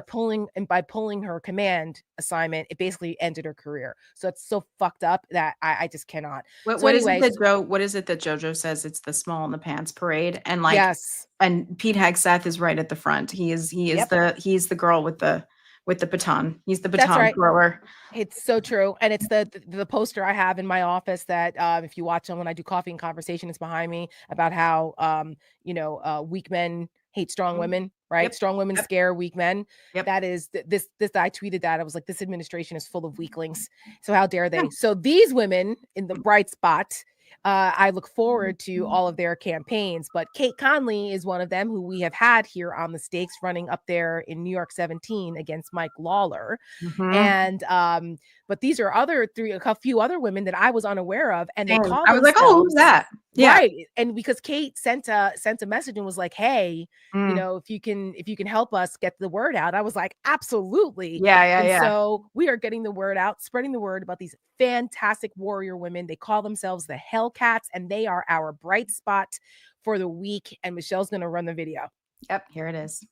[SPEAKER 1] pulling her command assignment, it basically ended her career. So it's so fucked up that I just cannot.
[SPEAKER 2] What is it that JoJo says? It's the small in the pants parade, and like and Pete Hegseth is right at the front. He's the girl with the baton. He's the baton thrower.
[SPEAKER 1] It's so true. And it's the poster I have in my office that if you watch them when I do Coffee and Conversation, it's behind me, about how weak men hate strong women, right? Strong women scare weak men. That is this I tweeted that. I was like, this administration is full of weaklings. So how dare they? So these women in the bright spot, I look forward to all of their campaigns, but Kate Conley is one of them who we have had here on the stakes running up there in New York 17 against Mike Lawler. And but these are a few other women that I was unaware of, and they call
[SPEAKER 2] I was like, oh, who's that? Yeah.
[SPEAKER 1] Right. And because Kate sent a message and was like, hey, you know, if you can help us get the word out, I was like, absolutely.
[SPEAKER 2] Yeah.
[SPEAKER 1] So we are getting the word out, spreading the word about these fantastic warrior women. They call themselves the Hellcats, and they are our bright spot for the week. And Michelle's going to run the video.
[SPEAKER 2] Yep, here it is.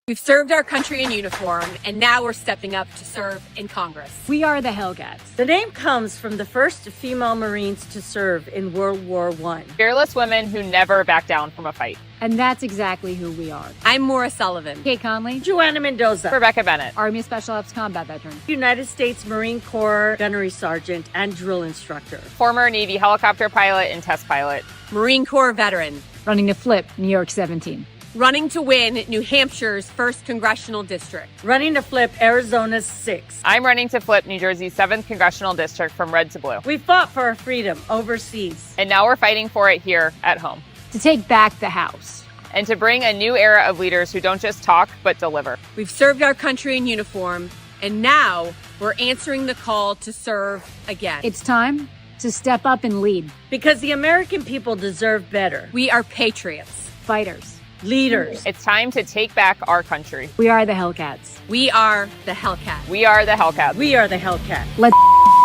[SPEAKER 6] We've served our country in uniform, and now we're stepping up to serve in Congress.
[SPEAKER 7] We are the Hellcats. The name comes from the first female Marines to serve in World War I.
[SPEAKER 8] Fearless women who never back down from a fight.
[SPEAKER 7] And that's exactly who we are.
[SPEAKER 6] I'm Maura Sullivan.
[SPEAKER 7] Kate Conley.
[SPEAKER 9] Joanna Mendoza.
[SPEAKER 8] Rebecca Bennett.
[SPEAKER 7] Army Special Ops combat veteran.
[SPEAKER 9] United States Marine Corps gunnery sergeant and drill instructor.
[SPEAKER 8] Former Navy helicopter pilot and test pilot.
[SPEAKER 6] Marine Corps veteran.
[SPEAKER 7] Running to flip New York 17.
[SPEAKER 6] Running to win New Hampshire's 1st Congressional District.
[SPEAKER 9] Running to flip Arizona's 6th.
[SPEAKER 8] I'm running to flip New Jersey's 7th Congressional District from red to blue.
[SPEAKER 9] We fought for our freedom overseas.
[SPEAKER 8] And now we're fighting for it here at home.
[SPEAKER 7] To take back the House.
[SPEAKER 8] And to bring a new era of leaders who don't just talk, but deliver.
[SPEAKER 6] We've served our country in uniform, and now we're answering the call to serve again.
[SPEAKER 7] It's time to step up and lead.
[SPEAKER 9] Because the American people deserve better.
[SPEAKER 6] We are patriots.
[SPEAKER 7] Fighters.
[SPEAKER 9] Leaders.
[SPEAKER 8] It's time to take back our country.
[SPEAKER 7] We are the Hellcats.
[SPEAKER 6] We are the Hellcat.
[SPEAKER 8] We are the Hellcat.
[SPEAKER 9] We are the Hellcat.
[SPEAKER 7] Let's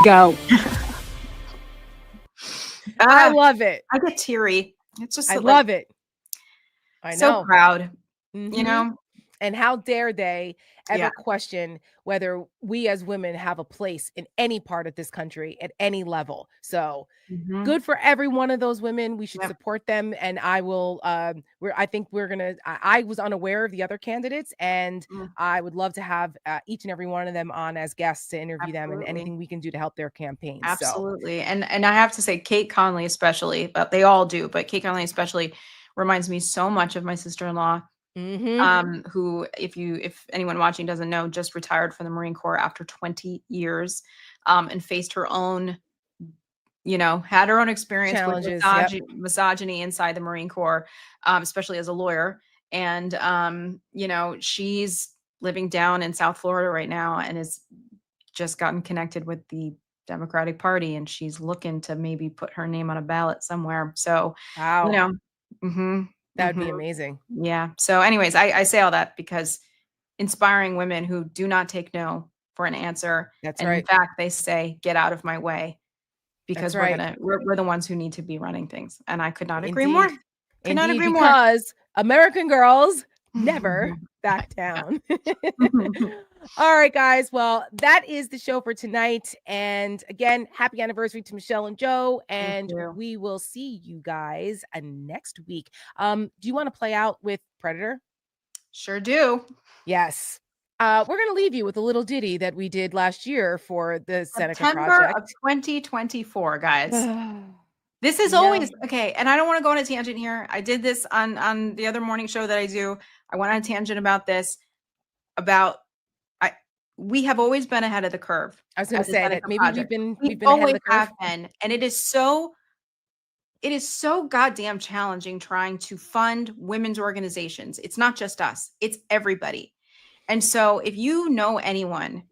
[SPEAKER 7] go.
[SPEAKER 1] I love it.
[SPEAKER 2] I get teary. It's just
[SPEAKER 1] I love it. I know.
[SPEAKER 2] So proud.
[SPEAKER 1] Mhm.
[SPEAKER 2] You know?
[SPEAKER 1] And how dare they ever
[SPEAKER 2] Yeah.
[SPEAKER 1] question whether we as women have a place in any part of this country at any level. So good for every one of those women. We should
[SPEAKER 2] Yep.
[SPEAKER 1] support them. And I will, I think we're going to, I was unaware of the other candidates, and I would love to have each and every one of them on as guests to interview them, and anything we can do to help their campaigns.
[SPEAKER 2] Absolutely. And I have to say, Kate Conley especially, but they all do, but Kate Conley especially reminds me so much of my sister-in-law. Who, if anyone watching doesn't know, just retired from the Marine Corps after 20 years, and faced her own, had her own experience
[SPEAKER 1] Challenges,
[SPEAKER 2] with misogyny inside the Marine Corps, especially as a lawyer. And, she's living down in South Florida right now and has just gotten connected with the Democratic Party, and she's looking to maybe put her name on a ballot somewhere. So,
[SPEAKER 1] wow. That'd be amazing.
[SPEAKER 2] Yeah. So anyways, I say all that because inspiring women who do not take no for an answer.
[SPEAKER 1] That's
[SPEAKER 2] and
[SPEAKER 1] right.
[SPEAKER 2] In fact, they say, get out of my way, because
[SPEAKER 1] That's
[SPEAKER 2] we're the ones who need to be running things. And I could not agree
[SPEAKER 1] Indeed.
[SPEAKER 2] more. Could not agree more.
[SPEAKER 1] Because American girls never back down. All right, guys. Well, that is the show for tonight. And again, happy anniversary to Michelle and Joe. And we will see you guys next week. Do you want to play out with Predator?
[SPEAKER 2] Sure do.
[SPEAKER 1] Yes. We're going to leave you with a little ditty that we did last year for the Seneca
[SPEAKER 2] September
[SPEAKER 1] Project.
[SPEAKER 2] of 2024, guys. This is always okay. And I don't want to go on a tangent here. I did this on the other morning show that I do. I went on a tangent about this, we have always been ahead of the curve.
[SPEAKER 1] I was going to say that maybe we've been ahead of the curve.
[SPEAKER 2] And it is so goddamn challenging trying to fund women's organizations. It's not just us, it's everybody. And so if you know anyone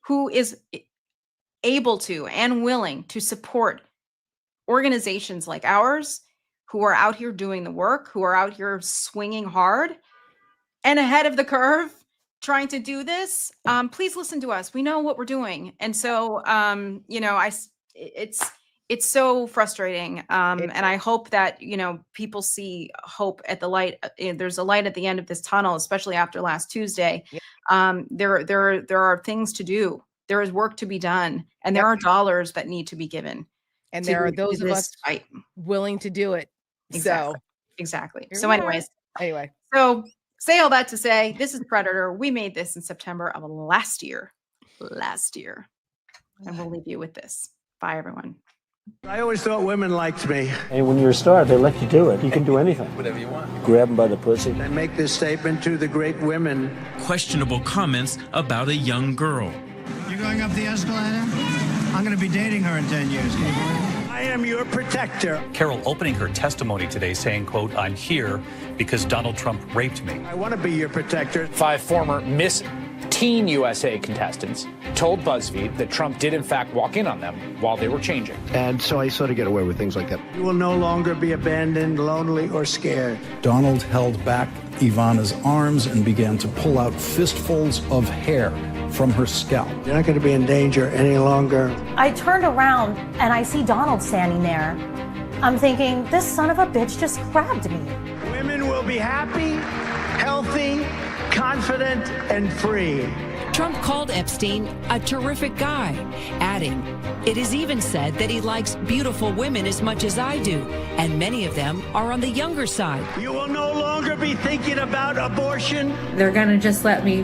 [SPEAKER 2] who is able to and willing to support organizations like ours, who are out here doing the work, who are out here swinging hard and ahead of the curve, trying to do this, please listen to us. We know what we're doing. And so, it's so frustrating. And I hope that, people see hope at the light. There's a light at the end of this tunnel, especially after last Tuesday. There are things to do. There is work to be done, and there are dollars that need to be given.
[SPEAKER 1] And there are those of us willing to do it.
[SPEAKER 2] Exactly. So anyways,
[SPEAKER 1] so
[SPEAKER 2] say all that to say, this is Predator. We made this in September of last year. And we'll leave you with this. Bye, everyone.
[SPEAKER 10] I always thought women liked me.
[SPEAKER 11] And when you're a star, they let you do it. You can do anything.
[SPEAKER 10] Whatever you want.
[SPEAKER 11] Grab them by the pussy.
[SPEAKER 10] I make this statement to the great women.
[SPEAKER 12] Questionable comments about a young girl.
[SPEAKER 10] You going up the escalator? I'm going to be dating her in 10 years. Can you believe it? I am your protector.
[SPEAKER 13] Carol opening her testimony today saying, quote, "I'm here because Donald Trump raped me."
[SPEAKER 10] I want to be your protector.
[SPEAKER 14] 5 former Miss teen USA contestants told BuzzFeed that Trump did in fact walk in on them while they were changing.
[SPEAKER 15] And so I sort of get away with things like that.
[SPEAKER 10] You will no longer be abandoned, lonely, or scared.
[SPEAKER 16] Donald held back Ivana's arms and began to pull out fistfuls of hair from her scalp.
[SPEAKER 10] You're not going to be in danger any longer.
[SPEAKER 17] I turned around and I see Donald standing there. I'm thinking, this son of a bitch just grabbed me.
[SPEAKER 10] Women will be happy, healthy, confident, and free.
[SPEAKER 18] Trump called Epstein a terrific guy, adding, "It is even said that he likes beautiful women as much as I do, and many of them are on the younger side."
[SPEAKER 10] You will no longer be thinking about abortion.
[SPEAKER 19] They're going to just let me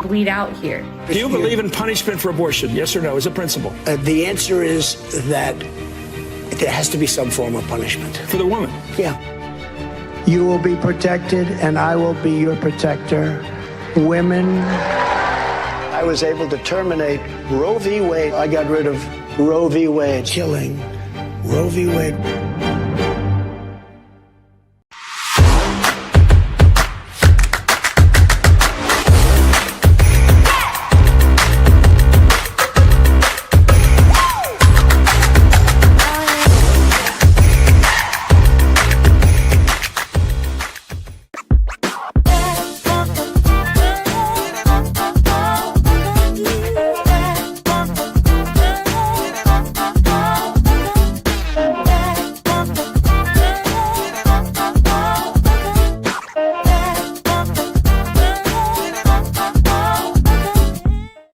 [SPEAKER 19] bleed out here.
[SPEAKER 20] Do you believe in punishment for abortion? Yes or no, as a principle?
[SPEAKER 21] The answer is that there has to be some form of punishment.
[SPEAKER 20] For the woman?
[SPEAKER 21] Yeah.
[SPEAKER 10] You will be protected, and I will be your protector. Women.
[SPEAKER 21] I was able to terminate Roe v. Wade. I got rid of Roe v. Wade. Killing Roe v. Wade.